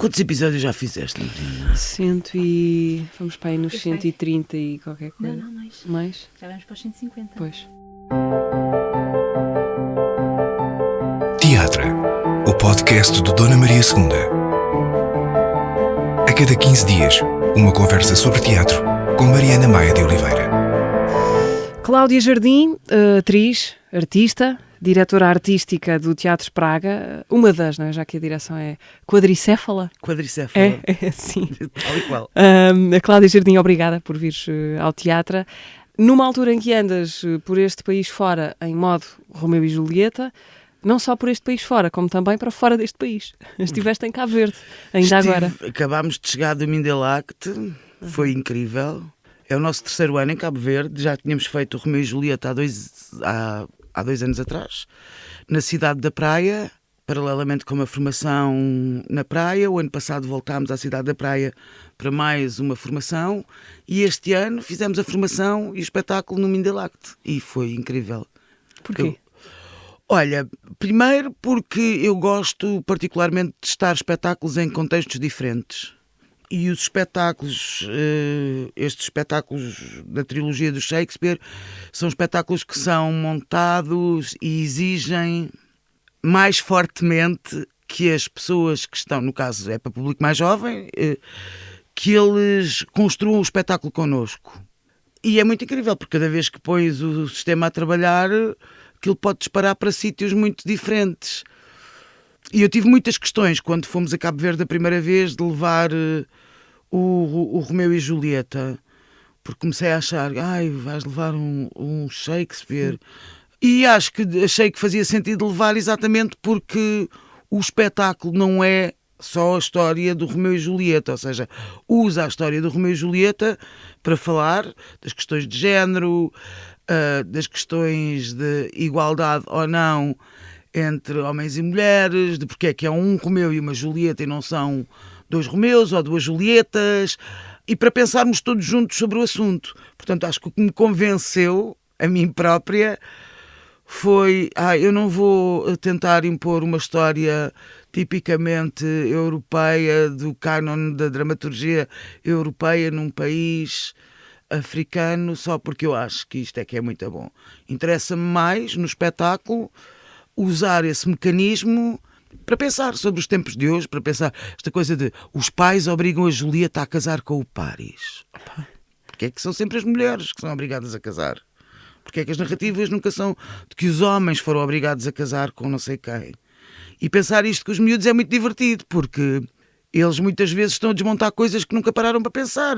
Quantos episódios já fizeste, Mariana? Vamos para aí nos 130 e qualquer coisa. Não, mais. Mais? Já vamos para os 150. Pois. Teatro, o podcast do Dona Maria II. A cada 15 dias, uma conversa sobre teatro com Mariana Maia de Oliveira. Cláudia Jardim, atriz, artista, diretora artística do Teatro Praga, uma das, não é? Já que a direção é quadricéfala. Quadricéfala. É sim. Tal e qual. A Cláudia Jardim, obrigada por vires ao teatro. Numa altura em que andas por este país fora, em modo Romeu e Julieta, não só por este país fora, como também para fora deste país. Estiveste em Cabo Verde, ainda agora. Acabámos de chegar do Mindelact, foi incrível. É o nosso terceiro ano em Cabo Verde, já tínhamos feito o Romeu e Julieta há 2 anos atrás, na cidade da Praia, paralelamente com uma formação na Praia. O ano passado voltámos à cidade da Praia para mais uma formação e este ano fizemos a formação e o espetáculo no Mindelact e foi incrível. Porquê? Olha, primeiro porque eu gosto particularmente de estar espetáculos em contextos diferentes. E os espetáculos, estes espetáculos da trilogia do Shakespeare, são espetáculos que são montados e exigem mais fortemente que as pessoas que estão, no caso é para público mais jovem, que eles construam o espetáculo connosco. E é muito incrível, porque cada vez que pões o sistema a trabalhar, aquilo pode disparar para sítios muito diferentes. E eu tive muitas questões quando fomos a Cabo Verde a primeira vez de levar o Romeu e Julieta, porque comecei a achar, vais levar um Shakespeare. E achei que fazia sentido levar exatamente porque o espetáculo não é só a história do Romeu e Julieta, ou seja, usa a história do Romeu e Julieta para falar das questões de género, das questões de igualdade ou não entre homens e mulheres, de porque é que é um Romeu e uma Julieta e não são 2 Romeus ou 2 Julietas, e para pensarmos todos juntos sobre o assunto. Portanto, acho que o que me convenceu, a mim própria, foi, eu não vou tentar impor uma história tipicamente europeia, do cânon da dramaturgia europeia num país africano, só porque eu acho que isto é que é muito bom. Interessa-me mais, no espetáculo, usar esse mecanismo para pensar sobre os tempos de hoje, para pensar esta coisa de os pais obrigam a Julieta a casar com o Paris. Porque é que são sempre as mulheres que são obrigadas a casar? Porque é que as narrativas nunca são de que os homens foram obrigados a casar com não sei quem? E pensar isto com os miúdos é muito divertido, porque eles muitas vezes estão a desmontar coisas que nunca pararam para pensar.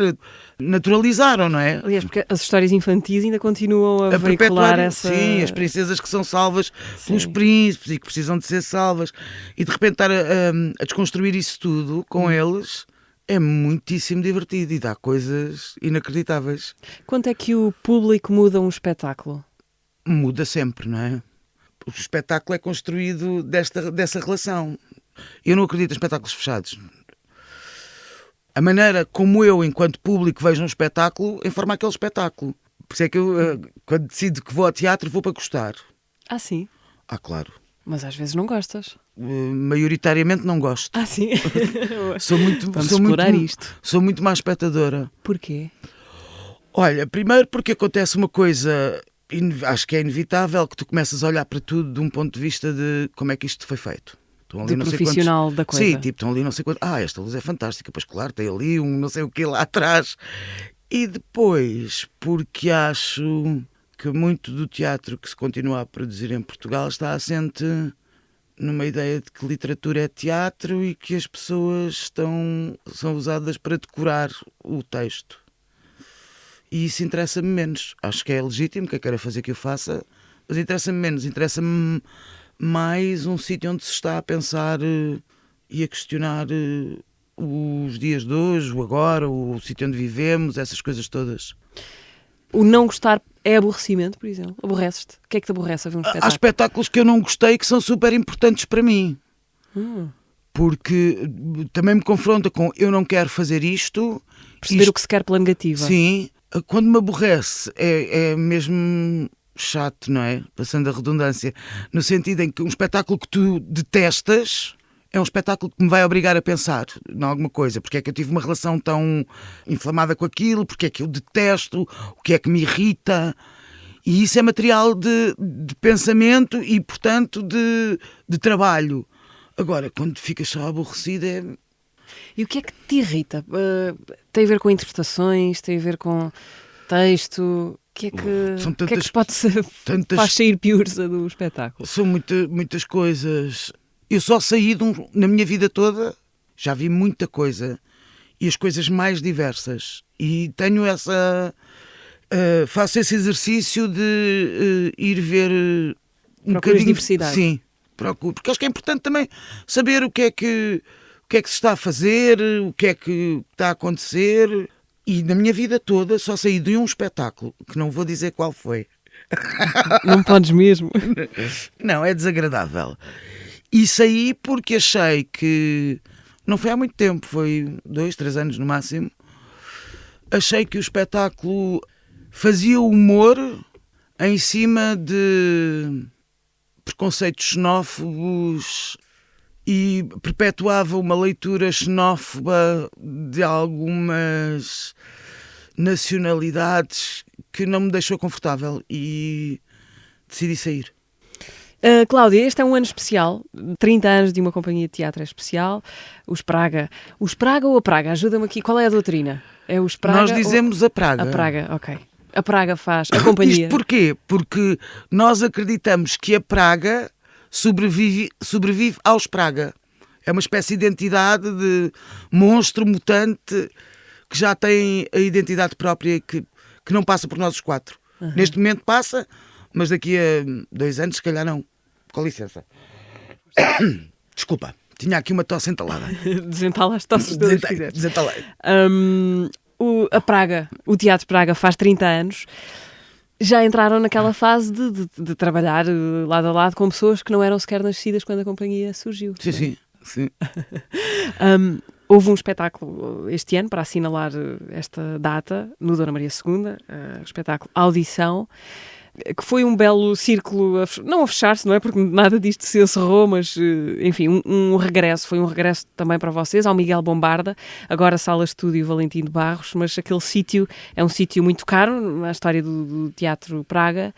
Naturalizaram, não é? Aliás, porque as histórias infantis ainda continuam a veicular essa... Sim, as princesas que são salvas pelos príncipes e que precisam de ser salvas. E de repente estar a desconstruir isso tudo com eles é muitíssimo divertido e dá coisas inacreditáveis. Quanto é que o público muda um espetáculo? Muda sempre, não é? O espetáculo é construído dessa relação. Eu não acredito em espetáculos fechados. A maneira como eu, enquanto público, vejo um espetáculo, informa aquele espetáculo. Por isso é que eu, quando decido que vou ao teatro, vou para gostar. Ah, sim? Claro. Mas às vezes não gostas. Maioritariamente não gosto. Ah, sim? Vamos explorar isto. Sou muito má espectadora. Porquê? Olha, primeiro porque acontece uma coisa, acho que é inevitável, que tu começas a olhar para tudo de um ponto de vista de como é que isto foi feito. De profissional da coisa. Sim, estão ali não sei quantos. Esta luz é fantástica, pois claro, tem ali um não sei o que lá atrás. E depois, porque acho que muito do teatro que se continua a produzir em Portugal está assente numa ideia de que literatura é teatro e que as pessoas são usadas para decorar o texto. E isso interessa-me menos. Acho que é legítimo, quem queira fazer que eu faça, mas interessa-me menos. Interessa-me mais um sítio onde se está a pensar e a questionar os dias de hoje, o agora, o sítio onde vivemos, essas coisas todas. O não gostar é aborrecimento, por exemplo? Aborreces-te? O que é que te aborrece a ver um espetáculo? Há espetáculos que eu não gostei que são super importantes para mim. Porque também me confronta com eu não quero fazer isto. Perceber o que se quer pela negativa. Sim. Quando me aborrece é mesmo chato, não é? Passando a redundância. No sentido em que um espetáculo que tu detestas é um espetáculo que me vai obrigar a pensar em alguma coisa. Porque é que eu tive uma relação tão inflamada com aquilo, porque é que eu detesto, o que é que me irrita. E isso é material de pensamento e, portanto, de trabalho. Agora, quando ficas só aborrecido é... E o que é que te irrita? Tem a ver com interpretações? Tem a ver com texto? O que é que, São o que é que pode ser, faz sair piurza do espetáculo? São muitas coisas. Eu só saí na minha vida toda, já vi muita coisa. E as coisas mais diversas. E tenho faço esse exercício de ir ver um bocadinho de diversidade. Sim, procuro. Porque acho que é importante também saber o que é que se está a fazer, o que é que está a acontecer. E na minha vida toda só saí de um espetáculo, que não vou dizer qual foi. Não podes mesmo? Não, é desagradável. E saí porque achei que... Não foi há muito tempo, foi 2, 3 anos no máximo. Achei que o espetáculo fazia humor em cima de preconceitos xenófobos e perpetuava uma leitura xenófoba de algumas nacionalidades que não me deixou confortável e decidi sair. Cláudia, este é um ano especial, 30 anos de uma companhia de teatro é especial, os Praga. Os Praga ou a Praga? Ajuda-me aqui, qual é a doutrina? É os Praga? Nós dizemos a Praga. A Praga, ok. A Praga faz, a companhia. Isto porquê? Porque nós acreditamos que a Praga sobrevive aos Praga. É uma espécie de entidade de monstro mutante que já tem a identidade própria que não passa por nós os 4. Uhum. Neste momento passa, mas daqui a 2 anos se calhar não. Com licença. Desculpa, tinha aqui uma tosse entalada. Desentala as tosses todas que quiseres. Desentalei. A Praga, o Teatro Praga faz 30 anos. Já entraram naquela fase de trabalhar lado a lado com pessoas que não eram sequer nascidas quando a companhia surgiu. Sim. Houve um espetáculo este ano para assinalar esta data no Dona Maria II, o espetáculo Audição, que foi um belo círculo, não a fechar-se, não é? Porque nada disto se encerrou, mas, enfim, um regresso. Foi um regresso também para vocês, ao Miguel Bombarda, agora Sala Estúdio Valentim de Barros, mas aquele sítio é um sítio muito caro na história do Teatro Praga.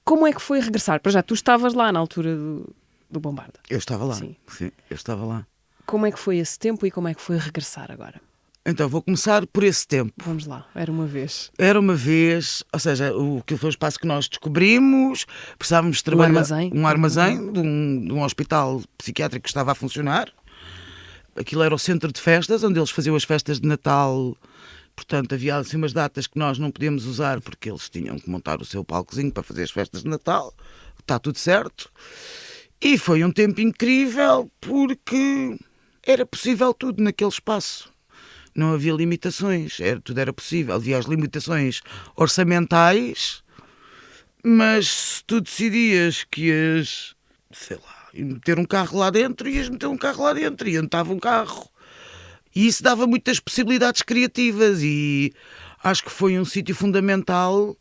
Como é que foi regressar? Para já, tu estavas lá na altura do Bombarda. Eu estava lá. Sim, eu estava lá. Como é que foi esse tempo e como é que foi regressar agora? Então, vou começar por esse tempo. Vamos lá, era uma vez. Era uma vez, ou seja, aquilo foi o espaço que nós descobrimos, precisávamos trabalhar... Um armazém de um hospital psiquiátrico que estava a funcionar. Aquilo era o centro de festas, onde eles faziam as festas de Natal. Portanto, havia assim umas datas que nós não podíamos usar porque eles tinham que montar o seu palcozinho para fazer as festas de Natal. Está tudo certo. E foi um tempo incrível porque era possível tudo naquele espaço. Não havia limitações, tudo era possível. Havia as limitações orçamentais, mas se tu decidias que ias, sei lá, meter um carro lá dentro, ias meter um carro lá dentro e entrava um carro. E isso dava muitas possibilidades criativas e acho que foi um sítio fundamental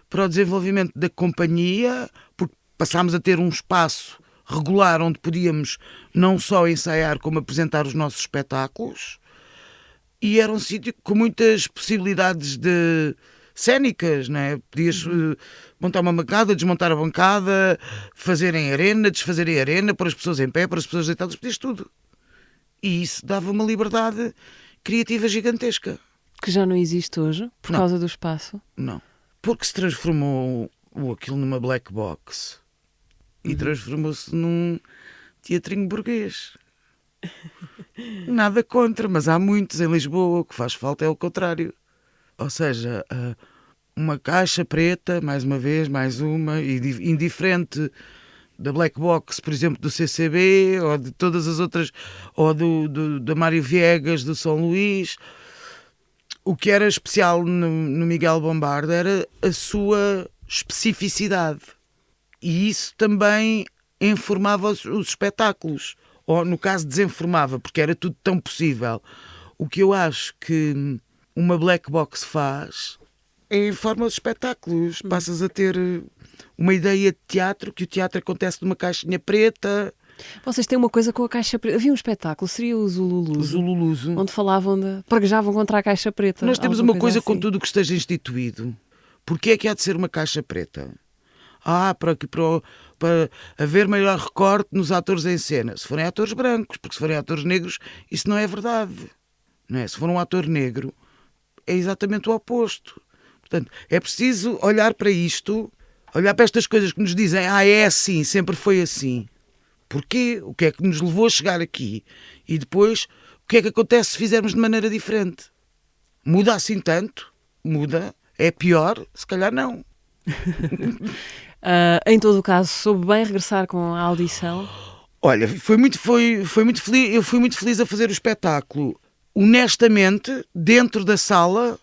para o desenvolvimento da companhia, porque passámos a ter um espaço regular onde podíamos não só ensaiar como apresentar os nossos espetáculos. E era um sítio com muitas possibilidades cénicas, não é? Podias montar uma bancada, desmontar a bancada, fazerem arena, desfazerem arena, pôr as pessoas em pé, pôr as pessoas deitadas, podias tudo. E isso dava uma liberdade criativa gigantesca. Que já não existe hoje, por causa do espaço? Não. Porque se transformou aquilo numa black box e transformou-se num teatrinho burguês. Nada contra, mas há muitos em Lisboa. O que faz falta é o contrário. Ou seja, uma caixa preta, mais uma vez, mais uma, e indiferente da Black Box, por exemplo, do CCB, ou de todas as outras, ou da Mário Viegas, do São Luís. O que era especial no Miguel Bombarda era a sua especificidade. E isso também informava os espetáculos. Ou, no caso, desenformava, porque era tudo tão possível. O que eu acho que uma black box faz é informa os espetáculos. Passas a ter uma ideia de teatro, que o teatro acontece numa caixinha preta, Vocês têm uma coisa com a caixa preta. Havia um espetáculo, seria o Zululuzo, O Zululuzo. onde falavam praguejavam contra a caixa preta. Nós temos alguma uma coisa assim. com tudo o que esteja instituído. Porquê é que há de ser uma caixa preta? Para haver maior recorte nos atores em cena. Se forem atores brancos, porque se forem atores negros, isso não é verdade. Não é? Se for um ator negro, é exatamente o oposto. Portanto, é preciso olhar para isto, olhar para estas coisas que nos dizem, é assim, sempre foi assim. Porquê? O que é que nos levou a chegar aqui? E depois, o que é que acontece se fizermos de maneira diferente? Muda assim tanto? Muda? É pior? Se calhar não. Em todo o caso, soube bem regressar com a audição. Olha, foi muito feliz, eu fui muito feliz a fazer o espetáculo. Honestamente, dentro da sala,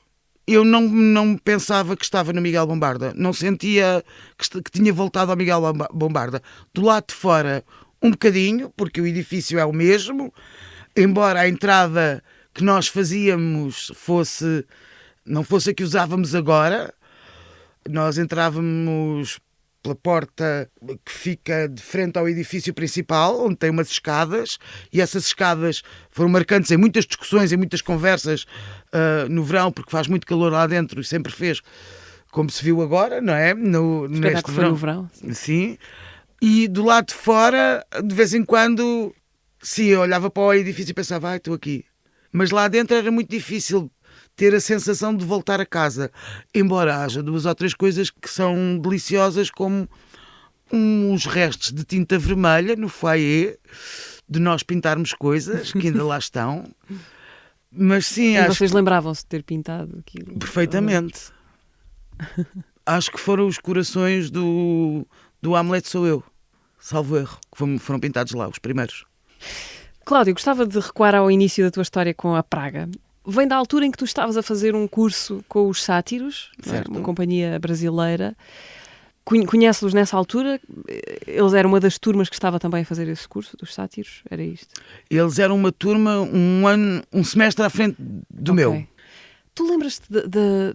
eu não pensava que estava no Miguel Bombarda. Não sentia que tinha voltado ao Miguel Bombarda. Do lado de fora, um bocadinho, porque o edifício é o mesmo, embora a entrada que nós fazíamos não fosse a que usávamos agora. Nós entrávamos pela porta que fica de frente ao edifício principal, onde tem umas escadas, e essas escadas foram marcantes em muitas discussões, em muitas conversas no verão, porque faz muito calor lá dentro e sempre fez, como se viu agora, não é? Neste verão. No verão. Sim. E do lado de fora, de vez em quando, sim, eu olhava para o edifício e pensava, estou aqui. Mas lá dentro era muito difícil ter a sensação de voltar a casa, embora haja 2 ou 3 coisas que são deliciosas, como uns restos de tinta vermelha no foyer, de nós pintarmos coisas que ainda lá estão. Mas sim, e vocês lembravam-se de ter pintado aquilo? Perfeitamente. Acho que foram os corações do Hamlet Sou Eu, salvo erro, que foram pintados lá, os primeiros. Cláudio, gostava de recuar ao início da tua história com a Praga. Vem da altura em que tu estavas a fazer um curso com os Sátiros, uma companhia brasileira. Conhece-los nessa altura? Eles eram uma das turmas que estava também a fazer esse curso dos Sátiros? Era isto? Eles eram uma turma, um semestre à frente do meu. Tu lembras-te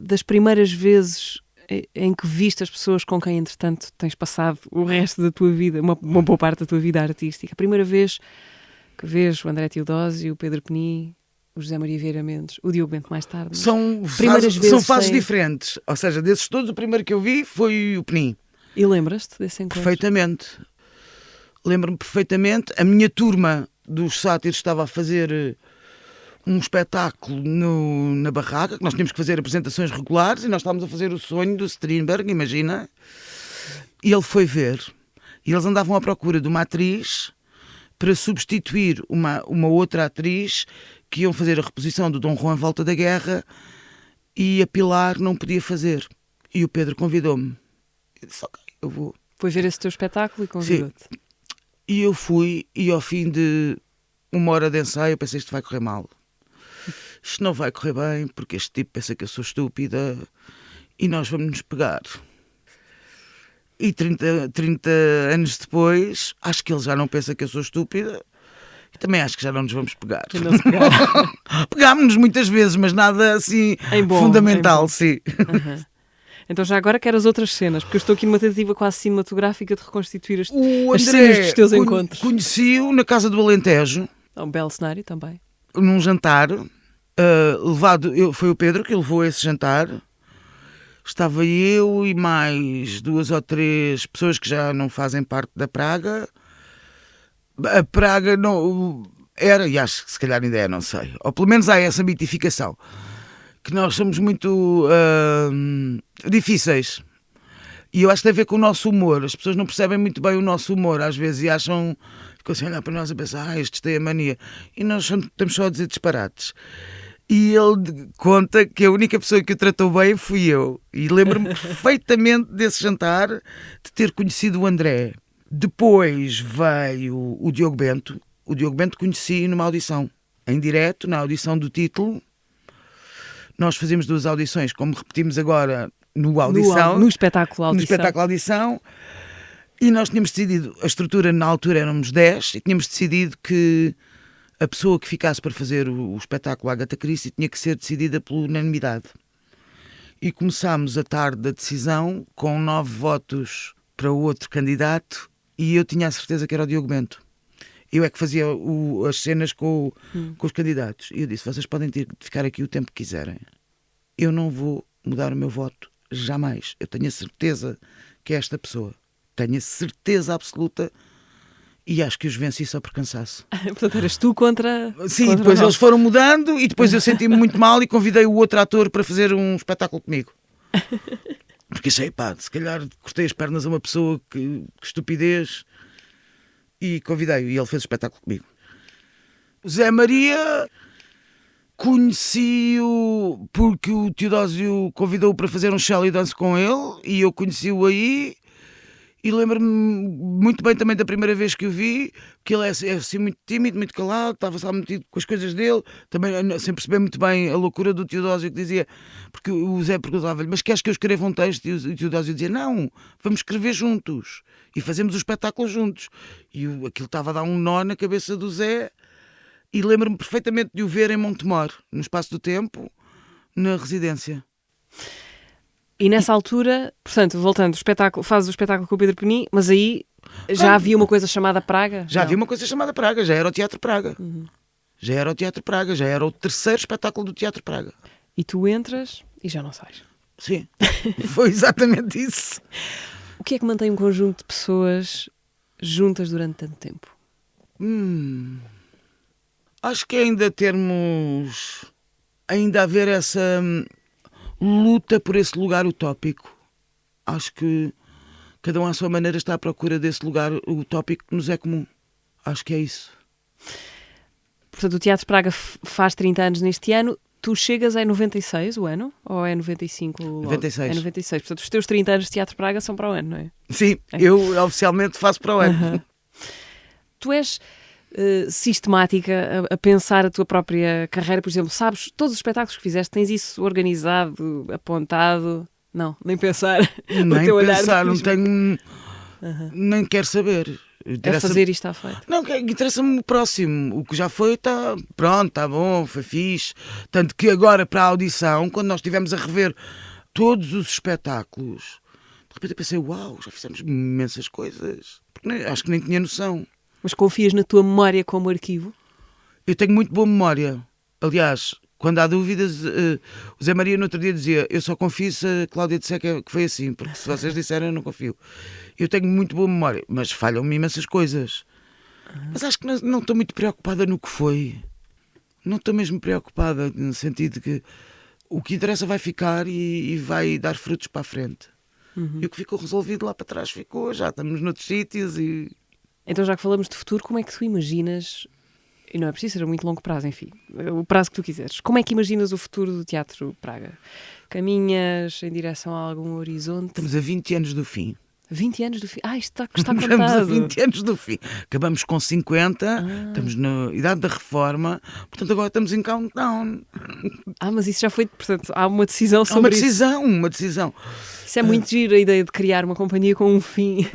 das primeiras vezes em que viste as pessoas com quem, entretanto, tens passado o resto da tua vida, uma boa parte da tua vida artística? A primeira vez que vês o André Teodósio, o Pedro Penin, o José Maria Vieira Mendes, o Diogo Bento mais tarde. São fases diferentes. Ou seja, desses todos, o primeiro que eu vi foi o Penin. E lembras-te desse encontro? Perfeitamente. Lembro-me perfeitamente. A minha turma dos Sátiros estava a fazer um espetáculo na barraca, que nós tínhamos que fazer apresentações regulares, e nós estávamos a fazer o Sonho do Strindberg, imagina. E ele foi ver. E eles andavam à procura de uma atriz para substituir uma outra atriz que iam fazer a reposição do Dom Juan Volta da Guerra, e a Pilar não podia fazer. E o Pedro convidou-me. Eu disse, ok, eu vou. Foi ver esse teu espetáculo e convidou-te. Sim. E eu fui, e ao fim de 1 hora de ensaio eu pensei, isto vai correr mal. Isto não vai correr bem, porque este tipo pensa que eu sou estúpida e nós vamos nos pegar. E 30 anos depois, acho que ele já não pensa que eu sou estúpida. E também acho que já não nos vamos pegar. Pegámos-nos muitas vezes, mas nada assim fundamental, sim. Uhum. Então já agora quero as outras cenas, porque eu estou aqui numa tentativa quase cinematográfica de reconstituir as cenas dos teus encontros. Conheci-o na Casa do Alentejo. Um belo cenário também. Num jantar, foi o Pedro que levou esse jantar. Estava eu e mais 2 ou 3 pessoas que já não fazem parte da Praga. A Praga não era, e acho que se calhar ainda é, não sei. Ou pelo menos há essa mitificação. Que nós somos muito difíceis. E eu acho que tem a ver com o nosso humor. As pessoas não percebem muito bem o nosso humor às vezes e acham, ficam assim a olhar para nós a pensar, estes têm a mania. E nós estamos só a dizer disparates. E ele conta que a única pessoa que o tratou bem fui eu. E lembro-me perfeitamente desse jantar, de ter conhecido o André. Depois veio o Diogo Bento. O Diogo Bento conheci numa audição, em direto, na audição do título. Nós fazemos 2 audições, como repetimos agora no Audição. No espetáculo Audição. No espetáculo Audição. E nós tínhamos decidido, a estrutura na altura éramos 10, e tínhamos decidido que a pessoa que ficasse para fazer o espetáculo Agatha Christie tinha que ser decidida por unanimidade. E começámos a tarde da decisão com 9 votos para o outro candidato, e eu tinha a certeza que era o Diogo Bento. Eu é que fazia as cenas com os candidatos. E eu disse, vocês podem ter de ficar aqui o tempo que quiserem. Eu não vou mudar o meu voto jamais. Eu tenho a certeza que é esta pessoa. Tenho a certeza absoluta e acho que os venci só por cansaço. Portanto, eras tu contra... Sim, contra depois nós. eles foram mudando e depois eu senti-me muito mal e convidei o outro ator para fazer um espetáculo comigo. Porque achei, pá, se calhar cortei as pernas a uma pessoa que estupidez, e convidei-o e ele fez o espetáculo comigo. O Zé Maria conheci-o porque o Teodósio convidou-o para fazer um Shelley Dance com ele e eu conheci-o aí. E lembro-me muito bem também da primeira vez que o vi, que ele é assim muito tímido, muito calado, estava só metido com as coisas dele, também sem perceber muito bem a loucura do Teodósio, que dizia, porque o Zé perguntava-lhe, mas queres que eu escreva um texto? E o Teodósio dizia, não, vamos escrever juntos, e fazemos o espetáculo juntos. E aquilo estava a dar um nó na cabeça do Zé, e lembro-me perfeitamente de o ver em Montemor, no espaço do tempo, na residência. E nessa altura, portanto, voltando, fazes o espetáculo com o Pedro Penin, mas aí já havia uma coisa chamada Praga? Já havia uma coisa chamada Praga, já era o Teatro Praga. Já era o Teatro Praga, já era o terceiro espetáculo do Teatro Praga. E tu entras e já não sais. Sim, foi exatamente isso. O que é que mantém um conjunto de pessoas juntas durante tanto tempo? Acho que ainda haver essa luta por esse lugar utópico. Acho que cada um à sua maneira está à procura desse lugar utópico que nos é comum. Acho que é isso. Portanto, o Teatro Praga faz 30 anos neste ano. Tu chegas em 96 o ano? Ou é 95 logo? 96. É 96. Portanto, os teus 30 anos de Teatro Praga são para o ano, não é? Sim, eu oficialmente faço para o ano. Tu és sistemática a pensar a tua própria carreira, por exemplo, sabes, todos os espetáculos que fizeste, tens isso organizado, apontado? Não, nem pensar. Nem pensar, não tenho... Nem quero saber. É fazer e está feito. Não, interessa-me o próximo. O que já foi, está pronto, está bom, foi fixe. Tanto que agora, para a audição, quando nós estivemos a rever todos os espetáculos, de repente eu pensei, uau, já fizemos imensas coisas. Porque acho que nem tinha noção. Mas confias na tua memória como arquivo? Eu tenho muito boa memória. Aliás, quando há dúvidas, o Zé Maria no outro dia dizia, eu só confio se a Cláudia disser que foi assim, porque se vocês disserem eu não confio. Eu tenho muito boa memória, mas falham-me imensas coisas. Mas acho que não estou muito preocupada no que foi. Não estou mesmo preocupada, no sentido de que o que interessa vai ficar e vai dar frutos para a frente. E o que ficou resolvido lá para trás ficou, já estamos noutros sítios e... Então, já que falamos de futuro, como é que tu imaginas, e não é preciso ser a muito longo prazo, enfim, o prazo que tu quiseres, como é que imaginas o futuro do Teatro Praga? Caminhas em direção a algum horizonte? Estamos a 20 anos do fim. 20 anos do fim? Ah, isto está contado. Estamos a 20 anos do fim. Acabamos com 50, estamos na idade da reforma, portanto agora estamos em countdown. Mas isso já foi, portanto, há uma decisão sobre isso. Uma decisão. Isso é muito giro, a ideia de criar uma companhia com um fim.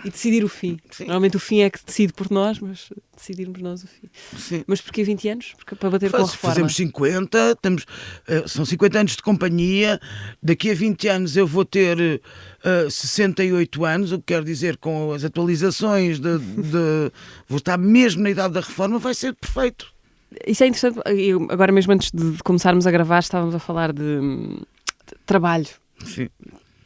E decidir o fim. Sim. Normalmente o fim é que decide por nós, mas decidirmos nós o fim.Sim. Mas porquê 20 anos? Porque para bater com a reforma. Fazemos 50, são 50 anos de companhia. Daqui a 20 anos eu vou ter 68 anos, o que quer dizer, com as atualizações vou estar mesmo na idade da reforma, vai ser perfeito. Isso é interessante. Agora mesmo antes de começarmos a gravar, estávamos a falar de trabalho. Sim.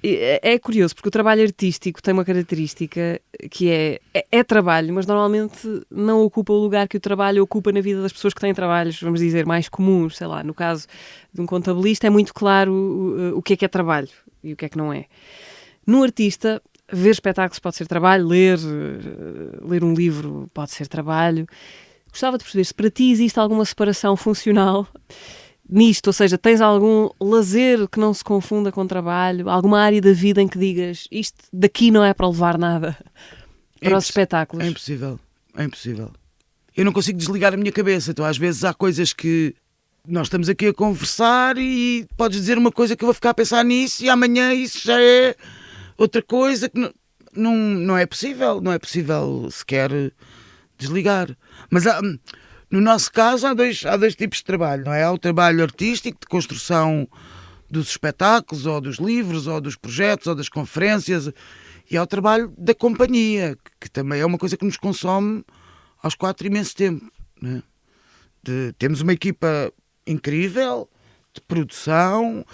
É curioso, porque o trabalho artístico tem uma característica que é trabalho, mas normalmente não ocupa o lugar que o trabalho ocupa na vida das pessoas que têm trabalhos, vamos dizer, mais comuns. Sei lá, no caso de um contabilista é muito claro o que é trabalho e o que é que não é. No artista, ver espetáculos pode ser trabalho, ler um livro pode ser trabalho. Gostava de perceber se para ti existe alguma separação funcional nisto, ou seja, tens algum lazer que não se confunda com trabalho, alguma área da vida em que digas isto daqui não é para levar nada para os espetáculos? É impossível, é impossível. Eu não consigo desligar a minha cabeça, então às vezes há coisas que nós estamos aqui a conversar e podes dizer uma coisa que eu vou ficar a pensar nisso e amanhã isso já é outra coisa que não é possível, não é possível sequer desligar. Mas no nosso caso há dois tipos de trabalho, não é? Há o trabalho artístico de construção dos espetáculos, ou dos livros, ou dos projetos, ou das conferências, e há o trabalho da companhia, que também é uma coisa que nos consome aos 4 imenso tempo, né? Temos uma equipa incrível de produção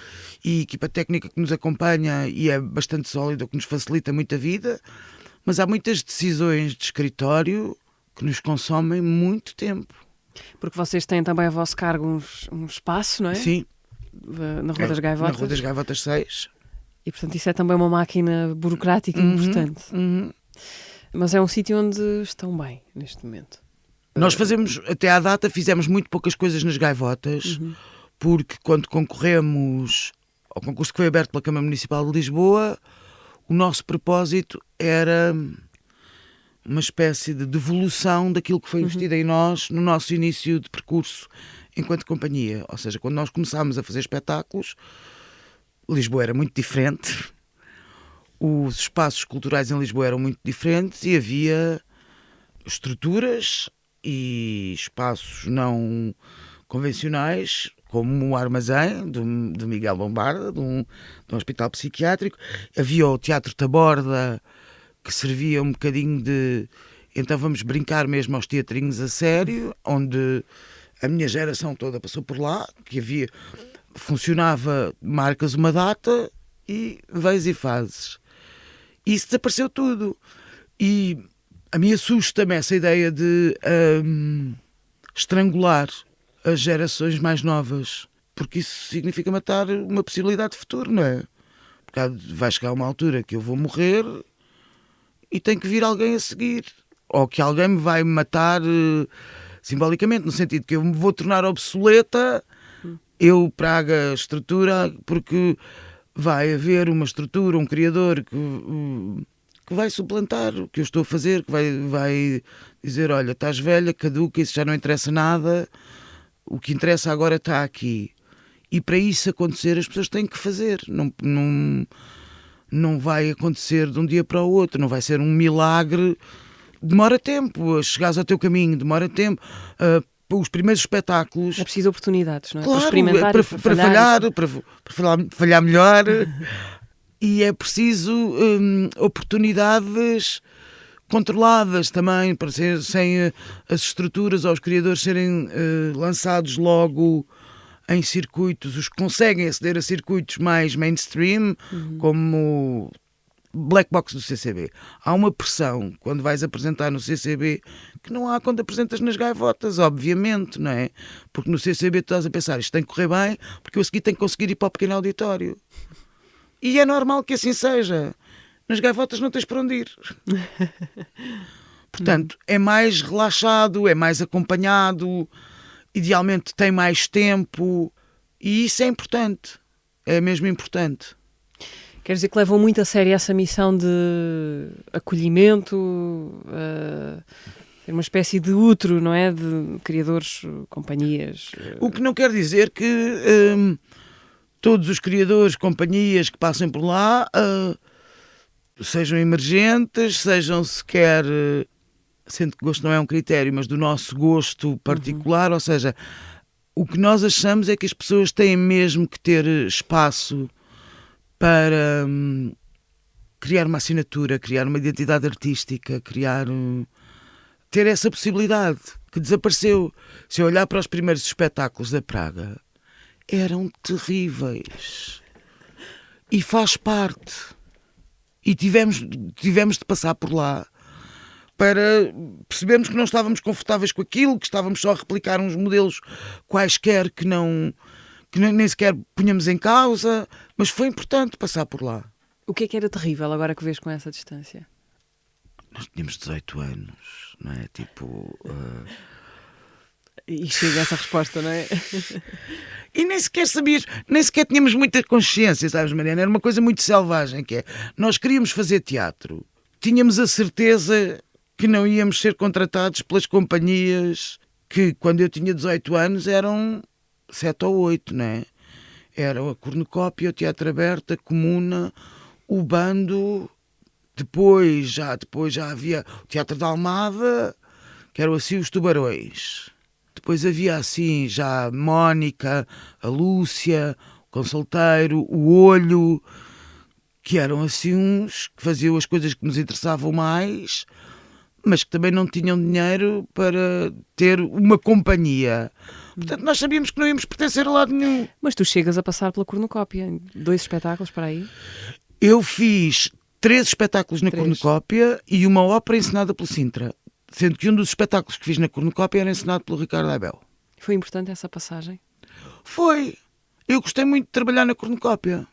e equipa técnica que nos acompanha e é bastante sólida, que nos facilita muito a vida, mas há muitas decisões de escritório que nos consomem muito tempo. Porque vocês têm também a vosso cargo um espaço, não é? Sim. Na Rua das Gaivotas. Na Rua das Gaivotas 6. E, portanto, isso é também uma máquina burocrática importante. Mas é um sítio onde estão bem, neste momento. Nós fazemos, até à data, fizemos muito poucas coisas nas Gaivotas, porque quando concorremos ao concurso que foi aberto pela Câmara Municipal de Lisboa, o nosso propósito era uma espécie de devolução daquilo que foi investido em nós no nosso início de percurso enquanto companhia. Ou seja, quando nós começámos a fazer espetáculos, Lisboa era muito diferente, os espaços culturais em Lisboa eram muito diferentes e havia estruturas e espaços não convencionais, como o Armazém, de Miguel Bombarda, de um hospital psiquiátrico. Havia o Teatro Taborda, que servia um bocadinho de... Então vamos brincar mesmo aos teatrinhos a sério, onde a minha geração toda passou por lá, que havia... Funcionava, marcas uma data e vens e fazes. E isso desapareceu tudo. E a mim assusta-me essa ideia de estrangular as gerações mais novas, porque isso significa matar uma possibilidade de futuro, não é? Porque vai chegar uma altura que eu vou morrer e tem que vir alguém a seguir. Ou que alguém me vai matar simbolicamente, no sentido que eu me vou tornar obsoleta, eu prago a estrutura, porque vai haver uma estrutura, um criador que vai suplantar o que eu estou a fazer, que vai dizer, olha, estás velha, caduca, isso já não interessa nada, o que interessa agora está aqui. E para isso acontecer, as pessoas têm que fazer. Não vai acontecer de um dia para o outro, não vai ser um milagre. Demora tempo, chegares ao teu caminho, demora tempo. Os primeiros espetáculos... É preciso oportunidades, não é? Claro, para experimentar, para falhar melhor. E é preciso oportunidades controladas também, para sem as estruturas ou os criadores serem lançados logo em circuitos. Os que conseguem aceder a circuitos mais mainstream, como Black Box do CCB. Há uma pressão quando vais apresentar no CCB que não há quando apresentas nas Gaivotas, obviamente, não é? Porque no CCB tu estás a pensar, isto tem que correr bem, porque eu a seguir tenho que conseguir ir para o pequeno auditório. E é normal que assim seja. Nas Gaivotas não tens para onde ir. Portanto, é mais relaxado, é mais acompanhado, idealmente tem mais tempo, e isso é importante. É mesmo importante. Quer dizer que levam muito a sério essa missão de acolhimento, uma espécie de útero, não é? De criadores, companhias. O que não quer dizer que todos os criadores, companhias que passem por lá sejam emergentes, sejam sequer, sendo que gosto não é um critério, mas do nosso gosto particular, ou seja, o que nós achamos é que as pessoas têm mesmo que ter espaço para criar uma assinatura, criar uma identidade artística, ter essa possibilidade que desapareceu. Se eu olhar para os primeiros espetáculos da Praga, eram terríveis. E faz parte. E tivemos de passar por lá para percebermos que não estávamos confortáveis com aquilo, que estávamos só a replicar uns modelos quaisquer que nem sequer punhamos em causa, mas foi importante passar por lá. O que é que era terrível agora que vês com essa distância? Nós tínhamos 18 anos, não é? Tipo... E chega essa resposta, não é? E nem sequer tínhamos muita consciência, sabes, Mariana? Era uma coisa muito selvagem, que é, nós queríamos fazer teatro. Tínhamos a certeza que não íamos ser contratados pelas companhias que, quando eu tinha 18 anos, eram 7 ou 8, não é? Era a Cornucópia, o Teatro Aberto, a Comuna, o Bando, depois já havia o Teatro da Almada, que eram assim os Tubarões. Depois havia assim já a Mónica, a Lúcia, o Conselteiro, o Olho, que eram assim uns que faziam as coisas que nos interessavam mais, mas que também não tinham dinheiro para ter uma companhia. Portanto, nós sabíamos que não íamos pertencer a lado nenhum. Mas tu chegas a passar pela cornucópia, 2 espetáculos para aí? Eu fiz 3 espetáculos na 3. cornucópia e uma ópera encenada pelo Sintra, sendo que um dos espetáculos que fiz na cornucópia era encenado pelo Ricardo Abel. Foi importante essa passagem? Foi. Eu gostei muito de trabalhar na cornucópia.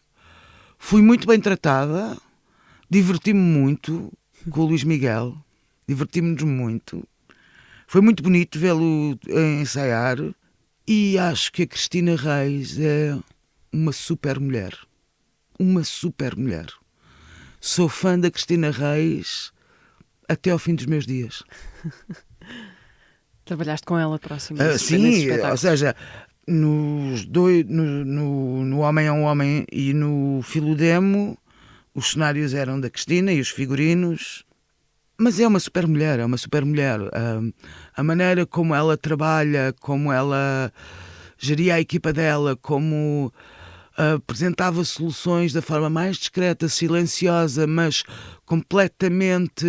Fui muito bem tratada, diverti-me muito com o Luís Miguel, divertimos-nos muito. Foi muito bonito vê-lo ensaiar e acho que a Cristina Reis é uma super mulher. Uma super mulher. Sou fã da Cristina Reis até ao fim dos meus dias. Trabalhaste com ela próximo? Sim, ou seja, nos dois, no Homem é um Homem e no Filodemo, os cenários eram da Cristina e os figurinos. Mas é uma super mulher, é uma super mulher. A maneira como ela trabalha, como ela geria a equipa dela, como apresentava soluções da forma mais discreta, silenciosa, mas completamente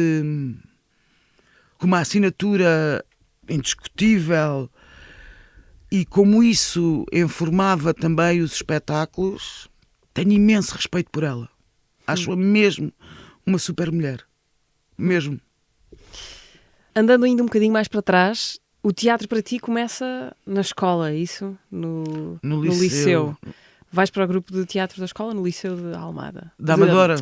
com uma assinatura indiscutível, e como isso informava também os espetáculos, tenho imenso respeito por ela. Acho-a mesmo uma super mulher. Mesmo. Andando ainda um bocadinho mais para trás, o teatro para ti começa na escola, é isso? No liceu. Vais para o grupo de teatro da escola no Liceu de Almada. Da Amadora.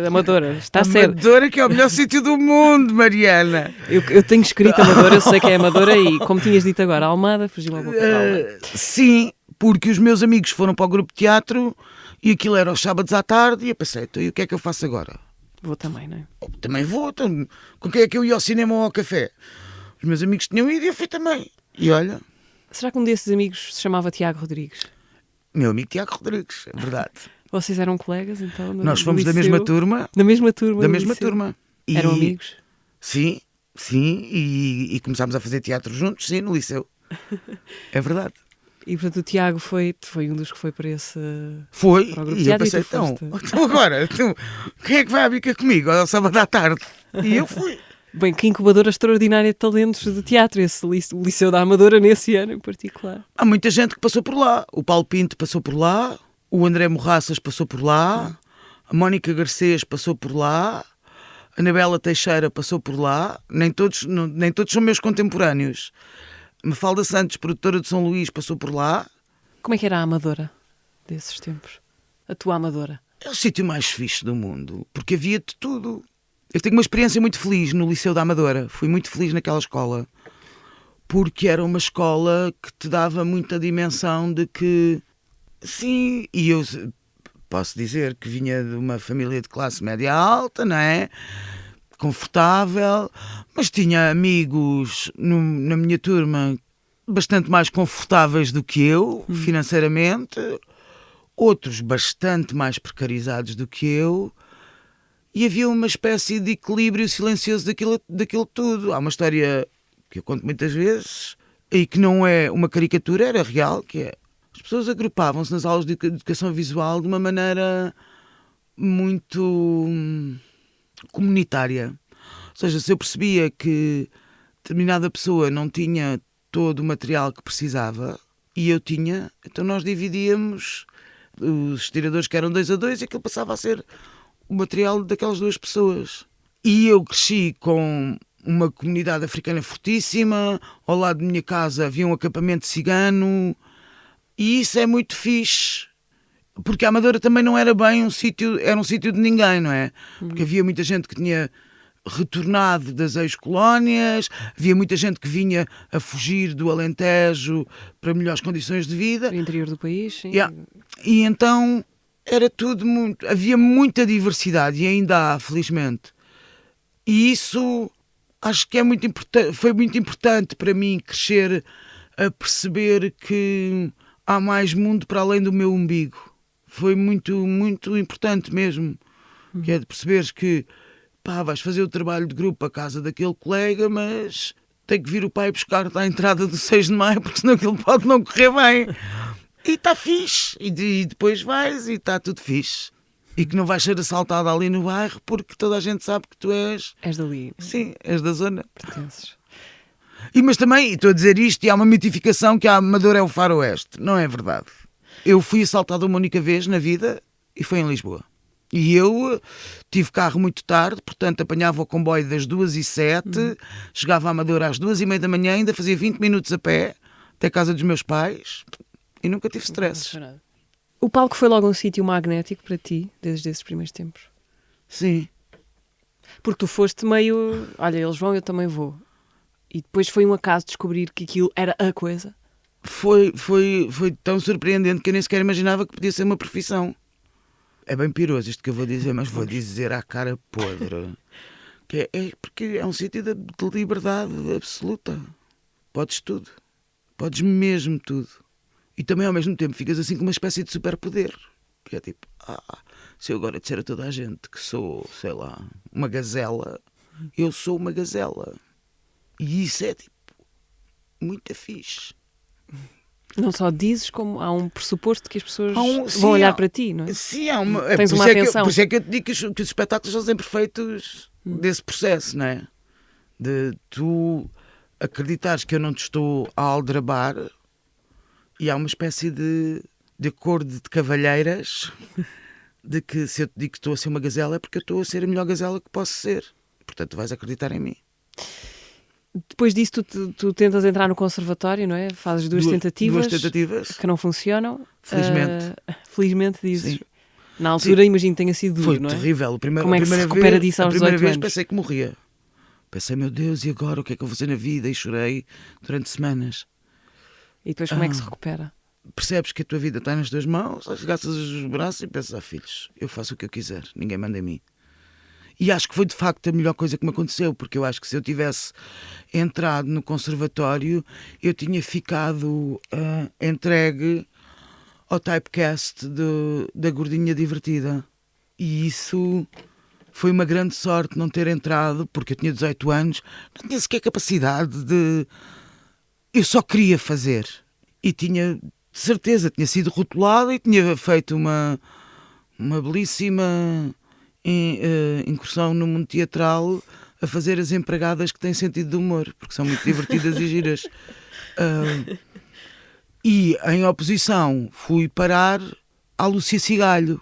Amadora, está certo. Amadora, que é o melhor sítio do mundo, Mariana. Eu tenho escrito Amadora, eu sei que é Amadora e, como tinhas dito agora, Almada, fugiu-me a boca. Sim, porque os meus amigos foram para o grupo de teatro e aquilo era aos sábados à tarde e eu pensei, então, e o que é que eu faço agora? Vou também, não é? Também vou. Então, com quem é que eu ia ao cinema ou ao café? Os meus amigos tinham ido e eu fui também. E olha... Será que um desses amigos se chamava Tiago Rodrigues? Meu amigo Tiago Rodrigues, é verdade. Vocês eram colegas, então? Nós fomos da mesma turma. Da mesma turma? Da mesma turma. E... Eram amigos? Sim, e começámos a fazer teatro juntos, sim, no liceu. É verdade. E portanto o Tiago foi um dos que foi para esse... Foi, para o grupo e eu pensei, então agora, quem é que vai à bica comigo ao sábado à tarde? E eu fui. Bem, que incubadora extraordinária de talentos de teatro, esse o Liceu da Amadora nesse ano em particular. Há muita gente que passou por lá. O Paulo Pinto passou por lá, o André Morraças passou por lá, a Mónica Garcês passou por lá, a Anabela Teixeira passou por lá. Nem todos são meus contemporâneos. Mafalda Santos, produtora de São Luís, passou por lá. Como é que era a Amadora desses tempos? A tua Amadora? É o sítio mais fixe do mundo, porque havia de tudo. Eu tenho uma experiência muito feliz no Liceu da Amadora. Fui muito feliz naquela escola. Porque era uma escola que te dava muita dimensão de que... Sim, e eu posso dizer que vinha de uma família de classe média alta, não é? Confortável. Mas tinha amigos na minha turma bastante mais confortáveis do que eu, financeiramente. Outros bastante mais precarizados do que eu. E havia uma espécie de equilíbrio silencioso daquilo tudo. Há uma história que eu conto muitas vezes e que não é uma caricatura, era real, que é... As pessoas agrupavam-se nas aulas de educação visual de uma maneira muito comunitária. Ou seja, se eu percebia que determinada pessoa não tinha todo o material que precisava e eu tinha, então nós dividíamos os estiradores que eram 2 a 2 e aquilo passava a ser o material daquelas 2 pessoas. E eu cresci com uma comunidade africana fortíssima, ao lado de minha casa havia um acampamento cigano, e isso é muito fixe, porque a Amadora também não era bem um sítio, era um sítio de ninguém, não é? Porque havia muita gente que tinha retornado das ex-colónias, havia muita gente que vinha a fugir do Alentejo para melhores condições de vida. No interior do país, sim. Yeah. E então... Era tudo muito... Havia muita diversidade e ainda há, felizmente. E isso acho que é muito importante, foi muito importante para mim crescer a perceber que há mais mundo para além do meu umbigo. Foi muito, muito importante mesmo. Que é de perceberes que vais fazer o trabalho de grupo à casa daquele colega, mas tem que vir o pai buscar-te à entrada do 6 de maio, porque senão aquilo pode não correr bem. E está fixe. E depois vais e está tudo fixe. E que não vais ser assaltada ali no bairro porque toda a gente sabe que tu és... És dali. Sim, és da zona. Pertences. Mas também, estou a dizer isto, e há uma mitificação que a Amadora é o faroeste. Não é verdade. Eu fui assaltado uma única vez na vida e foi em Lisboa. E eu tive carro muito tarde, portanto apanhava o comboio das 2h07, chegava à Amadora às 2h30 da manhã, ainda fazia 20 minutos a pé até a casa dos meus pais e nunca tive stresses. O palco foi logo um sítio magnético para ti, desde esses primeiros tempos? Sim. Porque tu foste meio... Olha, eles vão, eu também vou. E depois foi um acaso descobrir que aquilo era a coisa? Foi tão surpreendente que eu nem sequer imaginava que podia ser uma profissão. É bem piroso isto que eu vou dizer, mas vou dizer à cara podre. Que é porque é um sítio de liberdade absoluta. Podes tudo. Podes mesmo tudo. E também ao mesmo tempo ficas assim com uma espécie de superpoder. Que é tipo, se eu agora disser a toda a gente que sou, sei lá, uma gazela, eu sou uma gazela. E isso é tipo muito fixe. Não só dizes, como há um pressuposto que as pessoas Sim, vão olhar para ti, não é? Sim, há uma... Tens por uma isso é atenção. por isso é que eu te digo que os espetáculos são sempre feitos desse processo, não é? De tu acreditares que eu não te estou a aldrabar e há uma espécie de acordo de cavalheiras de que se eu te digo que estou a ser uma gazela é porque eu estou a ser a melhor gazela que posso ser. Portanto, tu vais acreditar em mim. Depois disso, tu tentas entrar no conservatório, não é? Fazes duas tentativas que não funcionam. Felizmente. Felizmente, dizes. Sim. Na altura, imagino que tenha sido duro, Foi não é? terrível. Como é que se recupera disso aos 18 A primeira vez anos? pensei que morria. Pensei, meu Deus, e agora? O que é que eu vou fazer na vida? E chorei durante semanas. E depois como é que se recupera? Percebes que a tua vida está nas tuas mãos, arregaças os braços e pensas, filhos, eu faço o que eu quiser, ninguém manda em mim. E acho que foi de facto a melhor coisa que me aconteceu, porque eu acho que se eu tivesse entrado no conservatório, eu tinha ficado entregue ao typecast da gordinha divertida. E isso foi uma grande sorte não ter entrado, porque eu tinha 18 anos, não tinha sequer capacidade de... Eu só queria fazer. E tinha certeza, tinha sido rotulada e tinha feito uma belíssima... incursão no mundo teatral a fazer as empregadas que têm sentido de humor, porque são muito divertidas e giras. E em oposição fui parar à Lúcia Cigalho.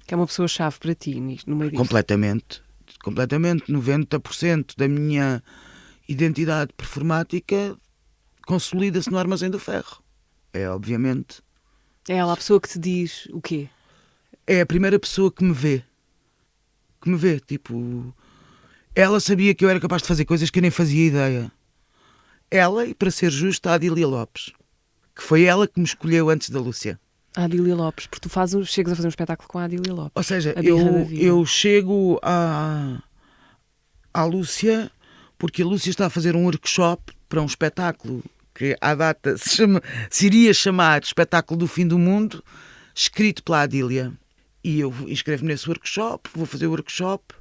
Que é uma pessoa-chave para ti, no meio disso. Completamente. 90% da minha identidade performática consolida-se no Armazém do Ferro. É, obviamente. É ela a pessoa que te diz o quê? É a primeira pessoa que me vê. Tipo, ela sabia que eu era capaz de fazer coisas que eu nem fazia ideia. Ela, e para ser justa, a Adília Lopes, que foi ela que me escolheu antes da Lúcia. A Adília Lopes, porque tu chegas a fazer um espetáculo com a Adília Lopes. Ou seja, eu chego à Lúcia porque a Lúcia está a fazer um workshop para um espetáculo que à data se iria chamar Espetáculo do Fim do Mundo, escrito pela Adília. E eu inscrevo-me nesse workshop, vou fazer o workshop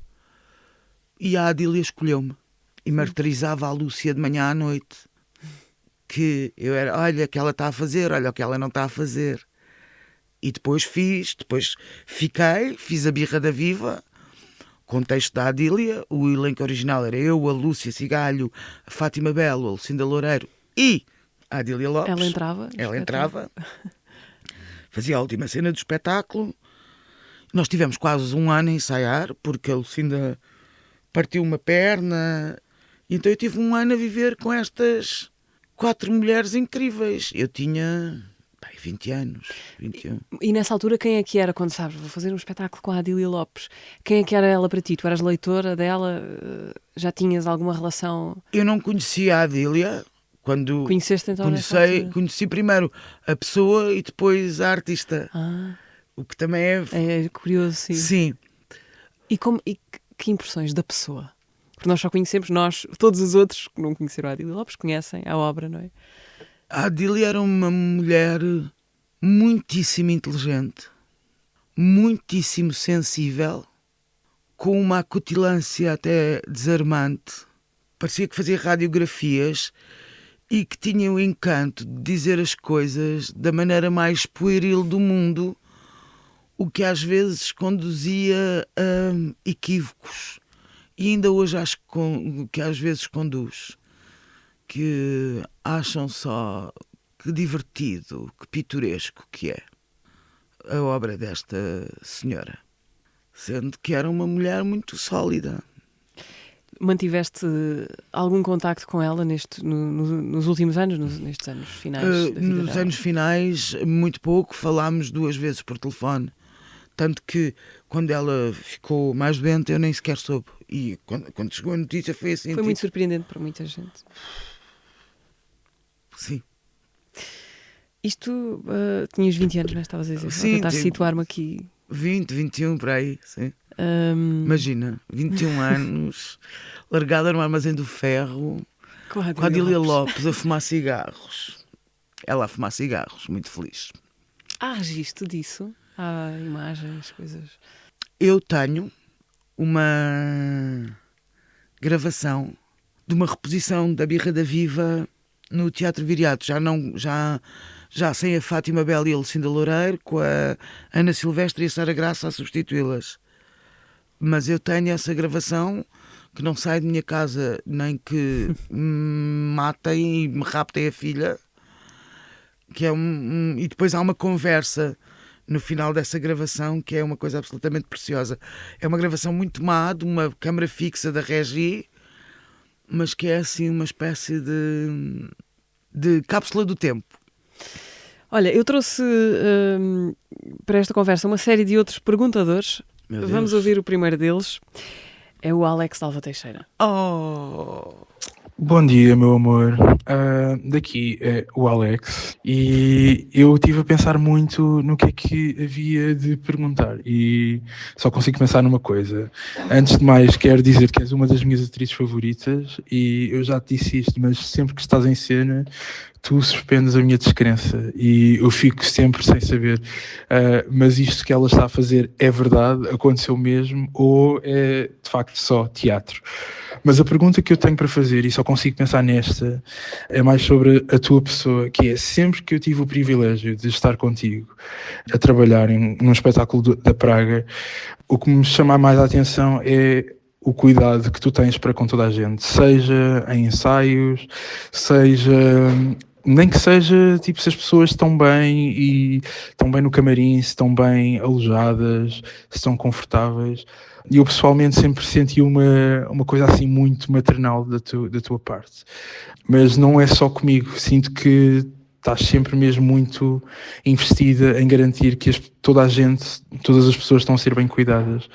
e a Adília escolheu-me. E martirizava a Lúcia de manhã à noite. Que eu era, olha o que ela está a fazer, olha o que ela não está a fazer. E depois fiz a birra da Viva, com o texto da Adília. O elenco original era eu, a Lúcia Cigalho, a Fátima Belo, a Lucinda Loureiro e a Adília Lopes. Ela entrava. Fazia a última cena do espetáculo. Nós tivemos quase um ano a ensaiar, porque a Lucinda partiu uma perna. Então eu tive um ano a viver com estas 4 mulheres incríveis. Eu tinha 20 anos, 21. E nessa altura quem é que era, quando sabes, vou fazer um espetáculo com a Adília Lopes, quem é que era ela para ti? Tu eras leitora dela? Já tinhas alguma relação? Eu não conhecia a Adília. Quando Conheceste então conheci primeiro a pessoa e depois a artista. O que também é curioso, sim. Sim. E que impressões da pessoa? Porque nós só conhecemos, todos os outros que não conheceram a Adília Lopes conhecem a obra, não é? A Adília era uma mulher muitíssimo inteligente, muitíssimo sensível, com uma acutilância até desarmante. Parecia que fazia radiografias e que tinha o encanto de dizer as coisas da maneira mais pueril do mundo, o que às vezes conduzia a equívocos. E ainda hoje acho que às vezes conduz. Que acham só que divertido, que pitoresco que é a obra desta senhora. Sendo que era uma mulher muito sólida. Mantiveste algum contacto com ela nos últimos anos, nestes anos finais da vida Nos dela? anos finais, muito pouco, falámos 2 vezes por telefone. Tanto que, quando ela ficou mais doente, eu nem sequer soube. E quando chegou a notícia foi assim... Foi muito surpreendente para muita gente. Sim. Isto, tinhas 20 anos, não é? Estavas a dizer. Sim, Vou tentar sim. situar-me aqui. 20, 21, por aí, sim. Imagina, 21 anos, largada no armazém do ferro, com a Adília Lopes a fumar cigarros. Ela a fumar cigarros, muito feliz. Há registro disso? Há imagens, coisas... Eu tenho uma gravação de uma reposição da Birra da Viva no Teatro Viriato, já sem a Fátima Bela e a Lucinda Loureiro, com a Ana Silvestre e a Sara Graça a substituí-las. Mas eu tenho essa gravação que não sai de minha casa nem que me matem e me raptem a filha, que é e depois há uma conversa no final dessa gravação que é uma coisa absolutamente preciosa. É uma gravação muito má, de uma câmara fixa da Regi, mas que é assim uma espécie de cápsula do tempo. Olha, eu trouxe para esta conversa uma série de outros perguntadores. Vamos ouvir o primeiro deles. É o Alex Alva Teixeira. Oh! Bom dia, meu amor. Daqui é o Alex e eu estive a pensar muito no que é que havia de perguntar e só consigo pensar numa coisa. Antes de mais, quero dizer que és uma das minhas atrizes favoritas e eu já te disse isto, mas sempre que estás em cena, tu suspendes a minha descrença e eu fico sempre sem saber, mas isto que ela está a fazer é verdade, aconteceu mesmo ou é de facto só teatro? Mas a pergunta que eu tenho para fazer, e só consigo pensar nesta, é mais sobre a tua pessoa, que é sempre que eu tive o privilégio de estar contigo a trabalhar num espetáculo da Praga, o que me chama mais a atenção é o cuidado que tu tens para com toda a gente, seja em ensaios, seja... Nem que seja, tipo, se as pessoas estão bem e estão bem no camarim, se estão bem alojadas, se estão confortáveis. E eu pessoalmente sempre senti uma coisa assim muito maternal da tua parte. Mas não é só comigo, sinto que estás sempre mesmo muito investida em garantir que toda a gente, todas as pessoas estão a ser bem cuidadas.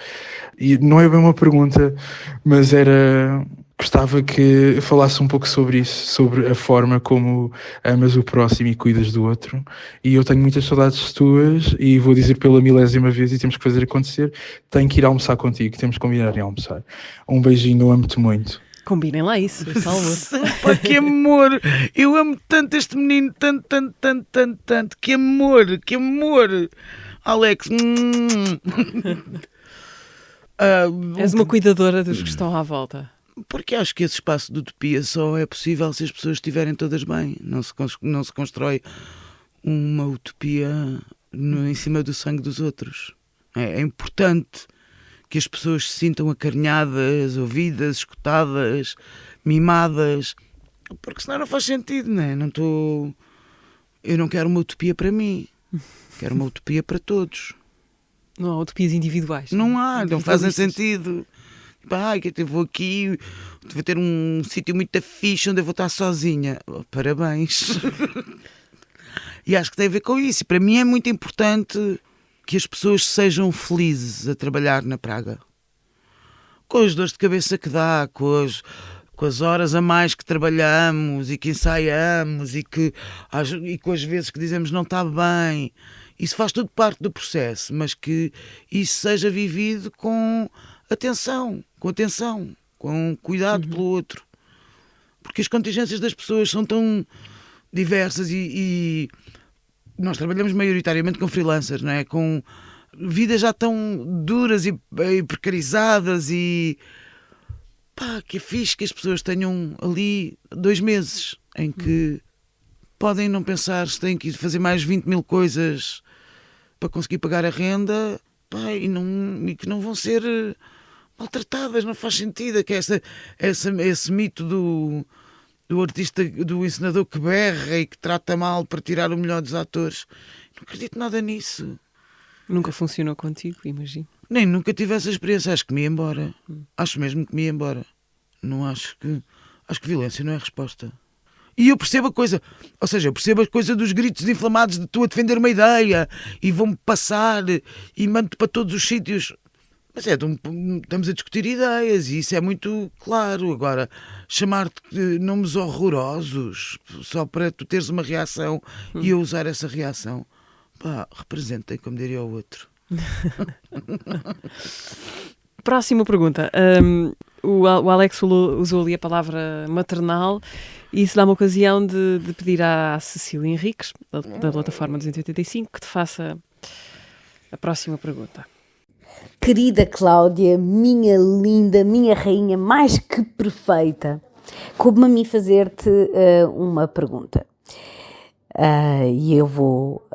E não é bem uma pergunta, mas gostava que falasse um pouco sobre isso, sobre a forma como amas o próximo e cuidas do outro. E eu tenho muitas saudades tuas e vou dizer pela 1000ª vez e temos que fazer acontecer. Tenho que ir almoçar contigo, temos que combinar em almoçar. Um beijinho, eu amo-te muito. Combinem lá isso, salvo. Pá, que amor! Eu amo tanto este menino, tanto, tanto, tanto, tanto, tanto. Que amor, que amor! Alex. És uma cuidadora dos que estão à volta. Porque acho que esse espaço de utopia só é possível se as pessoas estiverem todas bem. Não se constrói uma utopia em cima do sangue dos outros. É importante que as pessoas se sintam acarinhadas, ouvidas, escutadas, mimadas, porque senão não faz sentido, não é? Eu não quero uma utopia para mim, quero uma utopia para todos. Não há utopias individuais. Não há, não fazem sentido. Que eu vou aqui, vou ter um sítio muito fixe onde eu vou estar sozinha. Oh, parabéns. E acho que tem a ver com isso. E para mim é muito importante que as pessoas sejam felizes a trabalhar na Praga. Com as dores de cabeça que dá, com as horas a mais que trabalhamos e que ensaiamos e com as vezes que dizemos não está bem. Isso faz tudo parte do processo, mas que isso seja vivido com atenção, com cuidado pelo outro. Porque as contingências das pessoas são tão diversas e nós trabalhamos maioritariamente com freelancers, não é? Com vidas já tão duras e precarizadas e que é fixe que as pessoas tenham ali 2 meses em que podem não pensar se têm que fazer mais 20 mil coisas para conseguir pagar a renda, pá, e que não vão ser maltratadas, não faz sentido. Que esse mito do artista, do encenador que berra e que trata mal para tirar o melhor dos atores. Não acredito nada nisso. Nunca funcionou contigo, imagino. Nem nunca tive essa experiência. Acho que me ia embora. Acho mesmo que me ia embora. Não acho que... Acho que violência não é a resposta. E eu percebo a coisa. Ou seja, eu percebo a coisa dos gritos inflamados de tu a defender uma ideia e vão-me passar e mando-te para todos os sítios. Mas estamos a discutir ideias e isso é muito claro. Agora, chamar-te de nomes horrorosos só para tu teres uma reação e eu usar essa reação, pá, representem, como diria o outro. Próxima pergunta. O Alex usou ali a palavra maternal e isso dá uma ocasião de pedir à Cecília Henriques, da plataforma 285, que te faça a próxima pergunta. Querida Cláudia, minha linda, minha rainha mais que perfeita, coube-me a mim fazer-te uma pergunta. E eu vou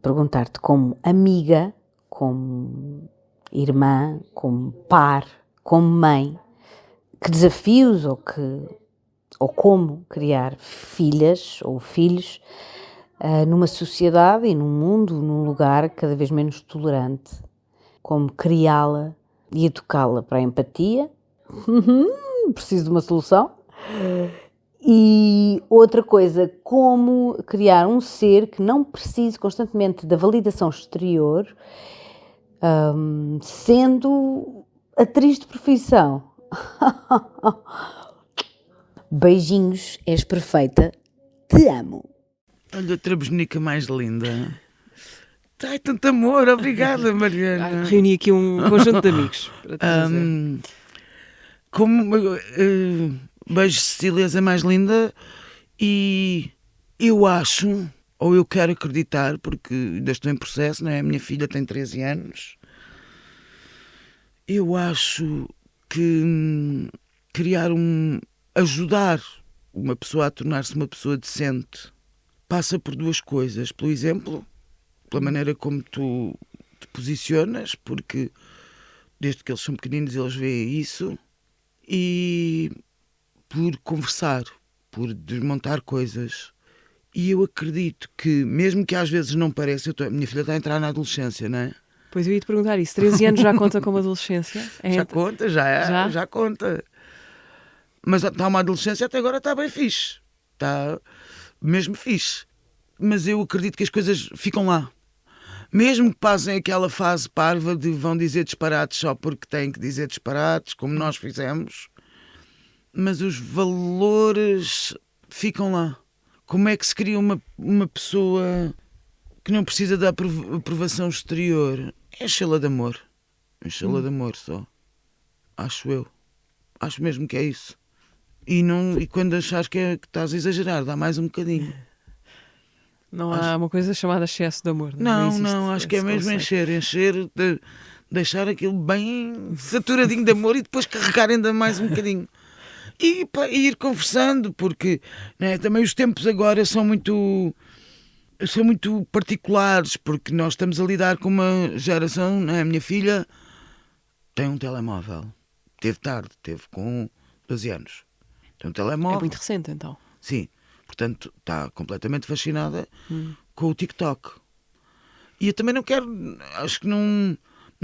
perguntar-te como amiga, como irmã, como par, como mãe, que desafios ou como criar filhas ou filhos numa sociedade e num mundo, num lugar cada vez menos tolerante. Como criá-la e educá-la para a empatia. Preciso de uma solução. E outra coisa, como criar um ser que não precise constantemente da validação exterior, sendo atriz de profissão. Beijinhos, és perfeita, te amo. Olha, outra besnica mais linda. Ai, tanto amor, obrigada, Mariana. Reuni aqui um conjunto de amigos para te dizer. Beijo, Cecília, és a mais linda. E eu acho, ou eu quero acreditar, porque ainda estou em processo, não é? A minha filha tem 13 anos. Eu acho que ajudar uma pessoa a tornar-se uma pessoa decente passa por duas coisas. Pelo exemplo, pela maneira como tu te posicionas, porque desde que eles são pequeninos eles veem isso, e por conversar, por desmontar coisas. E eu acredito que, mesmo que às vezes não pareça, a minha filha está a entrar na adolescência, não é? Pois eu ia te perguntar isso, 13 anos já conta como adolescência? Já conta, já conta. Mas está uma adolescência, até agora está bem fixe. Está mesmo fixe. Mas eu acredito que as coisas ficam lá. Mesmo que passem aquela fase parva de vão dizer disparates só porque têm que dizer disparates, como nós fizemos, mas os valores ficam lá. Como é que se cria uma pessoa que não precisa da aprovação exterior? É enchê-la de amor. Enchê-la de amor só. Acho eu. Acho mesmo que é isso. E quando achares que estás a exagerar, dá mais um bocadinho. Não há uma coisa chamada excesso de amor. Não, acho que é mesmo encher, deixar aquilo bem saturadinho de amor e depois carregar ainda mais um bocadinho. E ir conversando, porque também os tempos agora são muito particulares, porque nós estamos a lidar com uma geração, a minha filha tem um telemóvel, teve com 12 anos, tem um telemóvel. É muito recente então. Sim. Portanto, está completamente fascinada com o TikTok. E eu também acho que não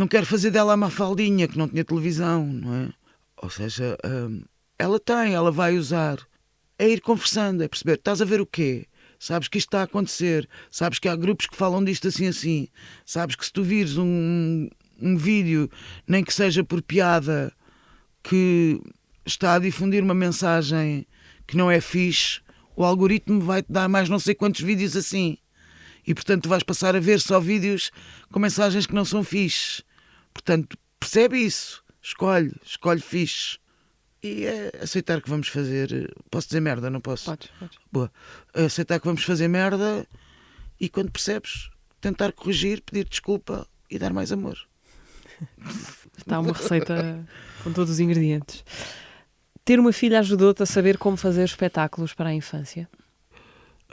quero fazer dela a Mafaldinha, que não tinha televisão, não é? Ou seja, ela vai usar. É ir conversando, é perceber, estás a ver o quê? Sabes que isto está a acontecer, sabes que há grupos que falam disto assim, sabes que se tu vires um vídeo, nem que seja por piada, que está a difundir uma mensagem que não é fixe, o algoritmo vai-te dar mais não sei quantos vídeos assim. E, portanto, tu vais passar a ver só vídeos com mensagens que não são fixe. Portanto, percebe isso. Escolhe fixe. E é aceitar que vamos fazer... Posso dizer merda, não posso? Podes. Boa. É aceitar que vamos fazer merda e, quando percebes, tentar corrigir, pedir desculpa e dar mais amor. Está uma receita com todos os ingredientes. Ter uma filha ajudou-te a saber como fazer espetáculos para a infância?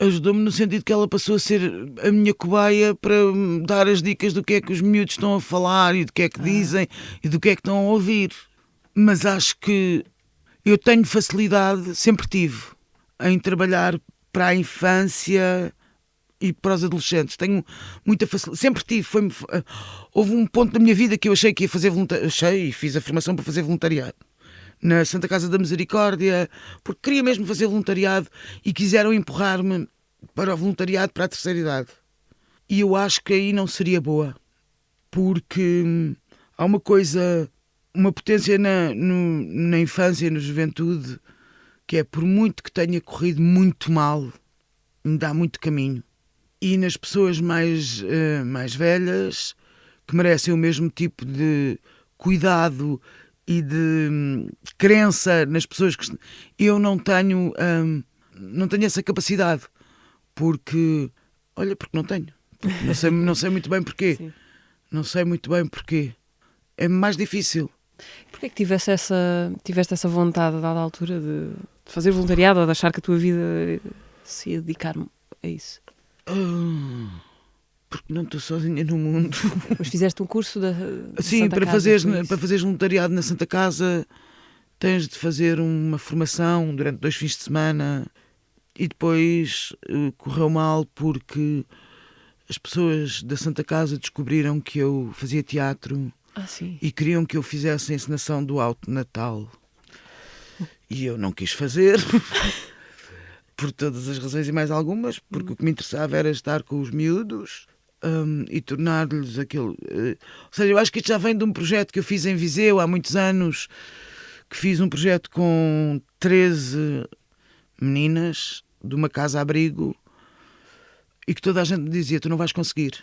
Ajudou-me no sentido que ela passou a ser a minha cobaia para me dar as dicas do que é que os miúdos estão a falar e do que é que dizem e do que é que estão a ouvir. Mas acho que eu tenho facilidade, sempre tive, em trabalhar para a infância e para os adolescentes. Tenho muita facilidade, sempre tive. Houve um ponto da minha vida que eu achei que ia fazer voluntariado. Achei e fiz a formação para fazer voluntariado na Santa Casa da Misericórdia, porque queria mesmo fazer voluntariado e quiseram empurrar-me para o voluntariado para a terceira idade. E eu acho que aí não seria boa, porque há uma coisa, uma potência na infância e na juventude, que é, por muito que tenha corrido muito mal, me dá muito caminho. E nas pessoas mais velhas, que merecem o mesmo tipo de cuidado e de crença nas pessoas que eu não tenho essa capacidade, porque não tenho, porque não sei muito bem porquê. Sim. Não sei muito bem porquê, é mais difícil. Porquê é que tiveste essa vontade a dada altura de fazer voluntariado ou de achar que a tua vida se ia dedicar a isso? Porque não estou sozinha no mundo. Mas fizeste um curso da Sim, Santa para Casa, fazeres voluntariado na Santa Casa tens de fazer uma formação durante 2 fins de semana e depois correu mal porque as pessoas da Santa Casa descobriram que eu fazia teatro sim. e queriam que eu fizesse a encenação do Alto Natal. E eu não quis fazer, por todas as razões e mais algumas, porque o que me interessava era estar com os miúdos e tornar-lhes aquilo. Ou seja, eu acho que isto já vem de um projeto que eu fiz em Viseu há muitos anos, que fiz um projeto com 13 meninas de uma casa-abrigo e que toda a gente me dizia: tu não vais conseguir.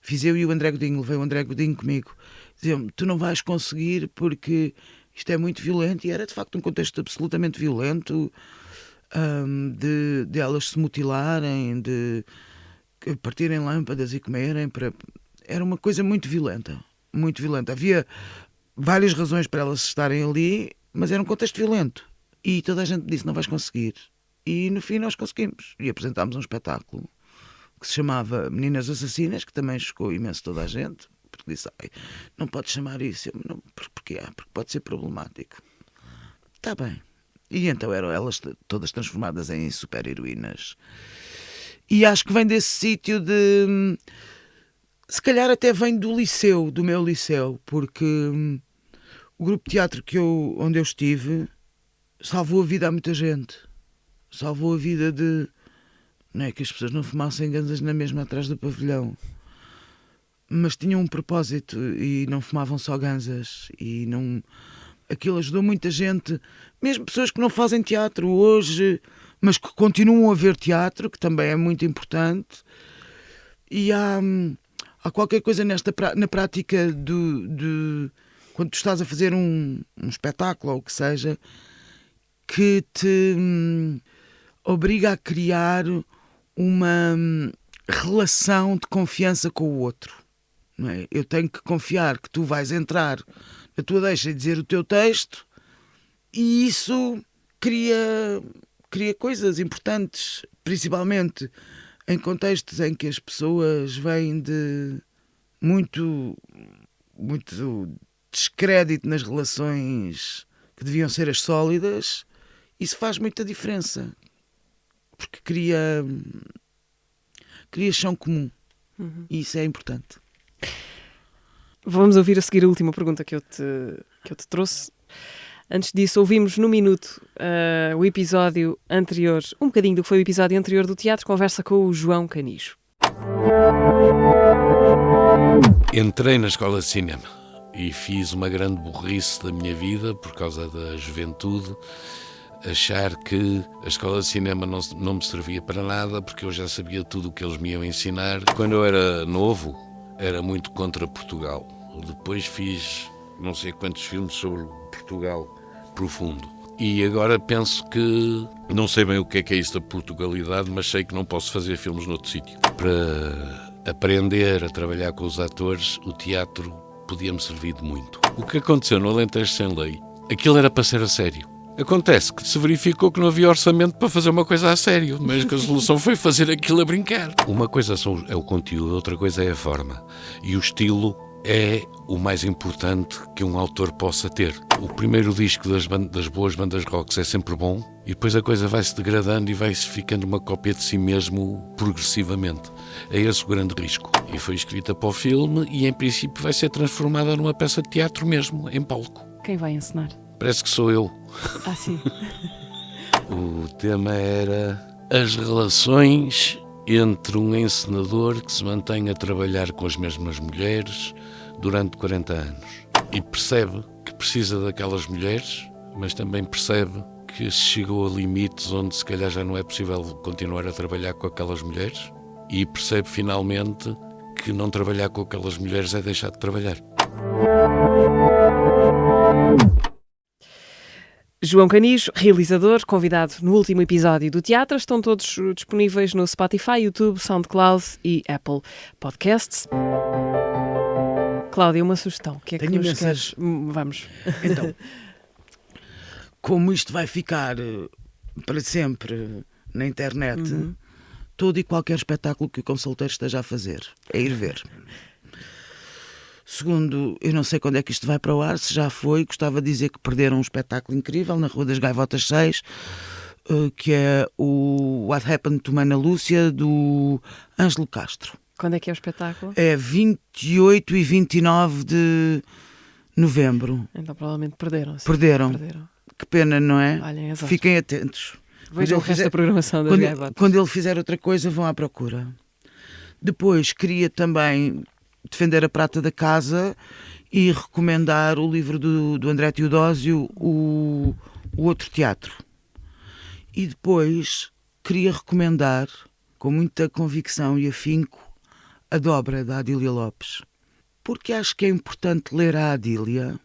Fiz eu e o André Godinho, levei o André Godinho comigo. Diziam-me: tu não vais conseguir porque isto é muito violento, e era de facto um contexto absolutamente violento, de elas se mutilarem, de partirem lâmpadas e comerem. Era uma coisa muito violenta, muito violenta. Havia várias razões para elas estarem ali, mas era um contexto violento. E toda a gente disse: não vais conseguir. E no fim nós conseguimos. E apresentámos um espetáculo que se chamava Meninas Assassinas, que também chocou imenso toda a gente, porque disse: não podes chamar isso. Eu, não, porquê? Porque pode ser problemático. Está bem. E então eram elas todas transformadas em super-heroínas. E acho que vem desse sítio de... Se calhar até vem do liceu, do meu liceu, porque o grupo de teatro onde eu estive salvou a vida a muita gente. Salvou a vida de... Não é que as pessoas não fumassem ganzas na mesma atrás do pavilhão, mas tinham um propósito e não fumavam só ganzas. E não... Aquilo ajudou muita gente, mesmo pessoas que não fazem teatro hoje, mas que continuam a ver teatro, que também é muito importante. E há qualquer coisa na prática de quando tu estás a fazer um espetáculo ou o que seja, que te obriga a criar uma relação de confiança com o outro. Não é? Eu tenho que confiar que tu vais entrar na tua deixa e dizer o teu texto, e isso cria coisas importantes, principalmente em contextos em que as pessoas vêm de muito descrédito nas relações que deviam ser as sólidas. Isso faz muita diferença, porque cria chão comum. E isso é importante. Vamos ouvir a seguir a última pergunta que eu te trouxe. Antes disso, ouvimos no minuto o episódio anterior, um bocadinho do que foi o episódio anterior do teatro, conversa com o João Canijo. Entrei na escola de cinema e fiz uma grande burrice da minha vida por causa da juventude, achar que a escola de cinema não me servia para nada, porque eu já sabia tudo o que eles me iam ensinar. Quando eu era novo, era muito contra Portugal. Depois fiz não sei quantos filmes sobre Portugal profundo. E agora penso que não sei bem o que é isso da Portugalidade, mas sei que não posso fazer filmes noutro sítio. Para aprender a trabalhar com os atores, o teatro podia-me servir de muito. O que aconteceu no Alentejo Sem Lei, aquilo era para ser a sério. Acontece que se verificou que não havia orçamento para fazer uma coisa a sério, mas que a solução foi fazer aquilo a brincar. Uma coisa é o conteúdo, outra coisa é a forma. E o estilo é o mais importante que um autor possa ter. O primeiro disco das boas bandas rock é sempre bom e depois a coisa vai-se degradando e vai-se ficando uma cópia de si mesmo progressivamente. É esse o grande risco. E foi escrita para o filme e em princípio vai ser transformada numa peça de teatro mesmo, em palco. Quem vai encenar? Parece que sou eu. Ah, sim. O tema era as relações entre um encenador que se mantém a trabalhar com as mesmas mulheres durante 40 anos e percebe que precisa daquelas mulheres, mas também percebe que se chegou a limites onde se calhar já não é possível continuar a trabalhar com aquelas mulheres e percebe finalmente que não trabalhar com aquelas mulheres é deixar de trabalhar. João Canijo, realizador, convidado no último episódio do Teatro. Estão todos disponíveis no Spotify, YouTube, SoundCloud e Apple Podcasts. Cláudia, uma sugestão. O que é que nos queres? Vamos. Então, como isto vai ficar para sempre na internet, todo e qualquer espetáculo que o consulteiro esteja a fazer é ir ver. Segundo, eu não sei quando é que isto vai para o ar, se já foi, gostava de dizer que perderam um espetáculo incrível na Rua das Gaivotas 6, que é o What Happened to Mana Lúcia, do Ângelo Castro. Quando é que é o espetáculo? É 28 e 29 de novembro. Então provavelmente perderam-se. Perderam. Que pena, não é? Olhem, fiquem atentos. Vejam o resto da programação das Gaivotas. Quando ele fizer outra coisa, vão à procura. Depois, queria também defender a prata da casa e recomendar o livro do André Teodósio, o Outro Teatro. E depois queria recomendar, com muita convicção e afinco, a Dobra, da Adília Lopes. Porque acho que é importante ler a Adília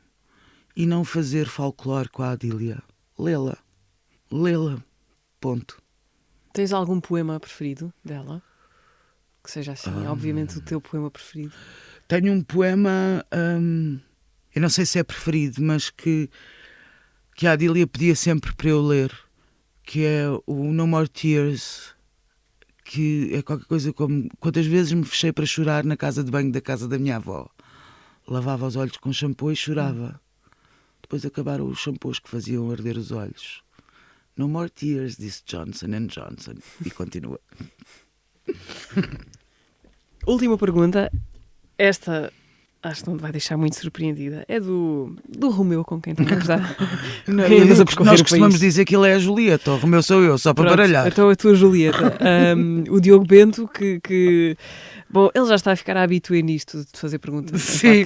e não fazer folclore com a Adília. Lê-la. Lê-la. Ponto. Tens algum poema preferido dela? Que seja assim, obviamente, o teu poema preferido. Tenho um poema, eu não sei se é preferido, mas que a Adília pedia sempre para eu ler, que é o No More Tears, que é qualquer coisa como: quantas vezes me fechei para chorar na casa de banho da casa da minha avó. Lavava os olhos com shampoo e chorava. Depois acabaram os shampoos que faziam arder os olhos. No more tears, disse Johnson & Johnson. E continua. Última pergunta. Esta acho que não te vai deixar muito surpreendida. É do Romeu, com quem estamos a dar. Nós costumamos dizer que ele é a Julieta. O Romeu sou eu, só para baralhar. Então a tua Julieta. O Diogo Bento, que... Bom, ele já está a ficar habitué nisto de fazer perguntas. Sim.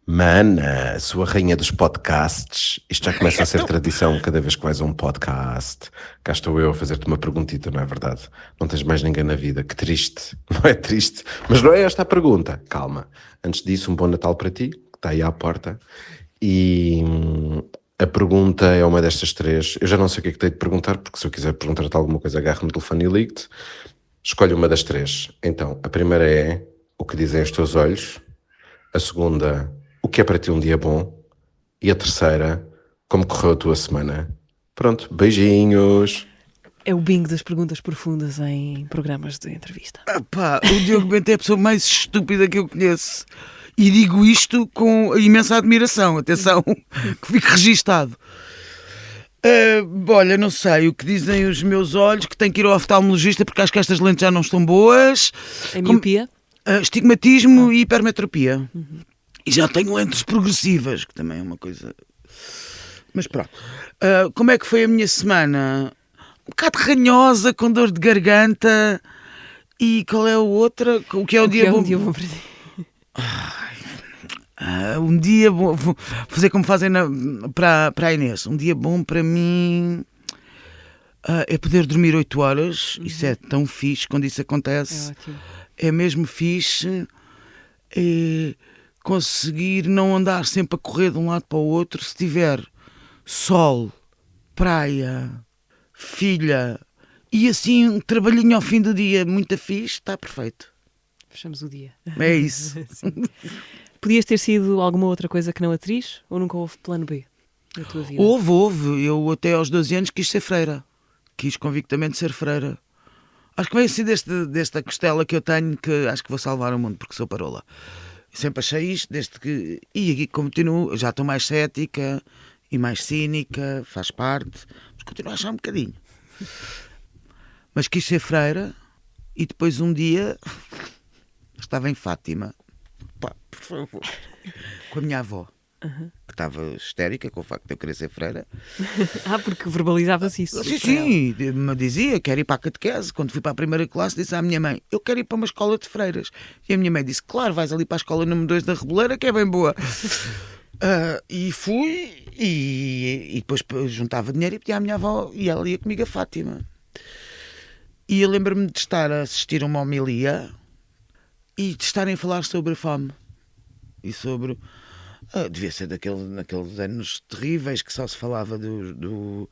Mana, sua rainha dos podcasts. Isto já começa a ser tradição cada vez que vais a um podcast. Cá estou eu a fazer-te uma perguntita, não é verdade? Não tens mais ninguém na vida. Que triste. Não é triste? Mas não é esta a pergunta. Calma. Antes disso, um bom Natal para ti, que está aí à porta. E a pergunta é uma destas três. Eu já não sei o que é que tenho de perguntar, porque se eu quiser perguntar-te alguma coisa, agarro-me o telefone e ligo-te. Escolhe uma das três. Então, a primeira é: o que dizem os teus olhos? A segunda: o que é para ti um dia bom? E a terceira: como correu a tua semana? Pronto, beijinhos. É o bingo das perguntas profundas em programas de entrevista. O Diogo Bento é a pessoa mais estúpida que eu conheço. E digo isto com imensa admiração. Atenção, que fique registado. Olha, não sei o que dizem os meus olhos, que tenho que ir ao oftalmologista porque acho que estas lentes já não estão boas. A miopia? Estigmatismo e hipermetropia. E já tenho lentes progressivas, que também é uma coisa... Mas pronto. Como é que foi a minha semana? Um bocado ranhosa, com dor de garganta. E qual é a outra? O que é o dia bom? Um dia bom para ti? Um dia bom... Vou fazer como fazem para a Inês. Um dia bom para mim... é poder dormir 8 horas. Isso é tão fixe quando isso acontece. É ótimo. É mesmo fixe. Conseguir não andar sempre a correr de um lado para o outro. Se tiver sol, praia, filha e assim um trabalhinho ao fim do dia muito fixe, está perfeito. Fechamos o dia. É isso. Podias ter sido alguma outra coisa que não atriz ou nunca houve plano B? da tua vida? Houve. Eu até aos 12 anos quis ser freira. Quis convictamente ser freira. Acho que vem assim desta costela que eu tenho, que acho que vou salvar o mundo porque sou parola. Sempre achei isto, desde que... E aqui continuo, já estou mais cética e mais cínica, faz parte, mas continuo a achar um bocadinho. Mas quis ser freira e depois um dia estava em Fátima, pá, por favor, com a minha avó, que estava histérica com o facto de eu querer ser freira. Porque verbalizava-se isso. Sim, me dizia, quero ir para a catequese. Quando fui para a primeira classe, disse à minha mãe, eu quero ir para uma escola de freiras. E a minha mãe disse, claro, vais ali para a escola número 2 da Reboleira, que é bem boa. E fui, e depois juntava dinheiro e pedia à minha avó, e ela ia comigo a Fátima. E eu lembro-me de estar a assistir a uma homilia e de estarem a falar sobre a fome. E sobre... devia ser naqueles anos terríveis que só se falava do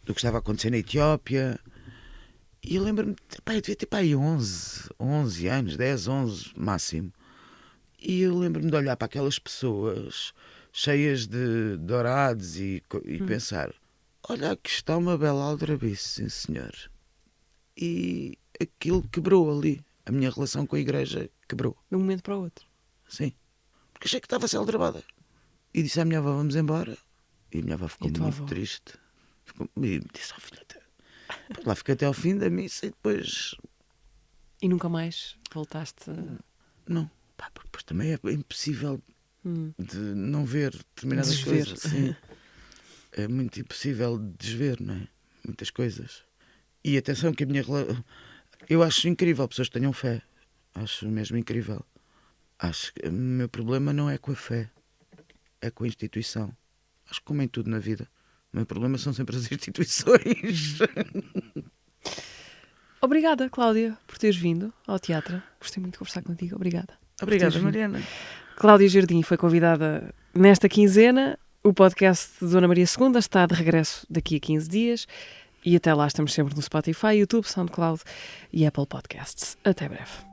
que estava a acontecer na Etiópia. E eu lembro-me, eu devia ter aí 11 anos, 10, 11 máximo. E eu lembro-me de olhar para aquelas pessoas cheias de dourados e pensar, olha, aqui está uma bela aldrabice, sim senhor. E aquilo quebrou ali. A minha relação com a igreja quebrou. De um momento para o outro. Sim. Porque achei que estava a ser aldrabada. E disse à minha avó, vamos embora. E a minha avó ficou muito triste. E disse, filhota, lá fiquei até ao fim da missa e depois... E nunca mais voltaste? Não. Porque depois também é impossível de não ver determinadas coisas. Sim. É muito impossível desver, não é? Muitas coisas. E atenção que a minha relação... Eu acho incrível pessoas que tenham fé. Acho mesmo incrível. Acho que o meu problema não é com a fé. É com a instituição. Acho que como em tudo na vida. O meu problema são sempre as instituições. Obrigada, Cláudia, por teres vindo ao teatro. Gostei muito de conversar contigo. Obrigada. Obrigada, Mariana. Cláudia Jardim foi convidada nesta quinzena. O podcast de Dona Maria II está de regresso daqui a 15 dias. E até lá estamos sempre no Spotify, YouTube, SoundCloud e Apple Podcasts. Até breve.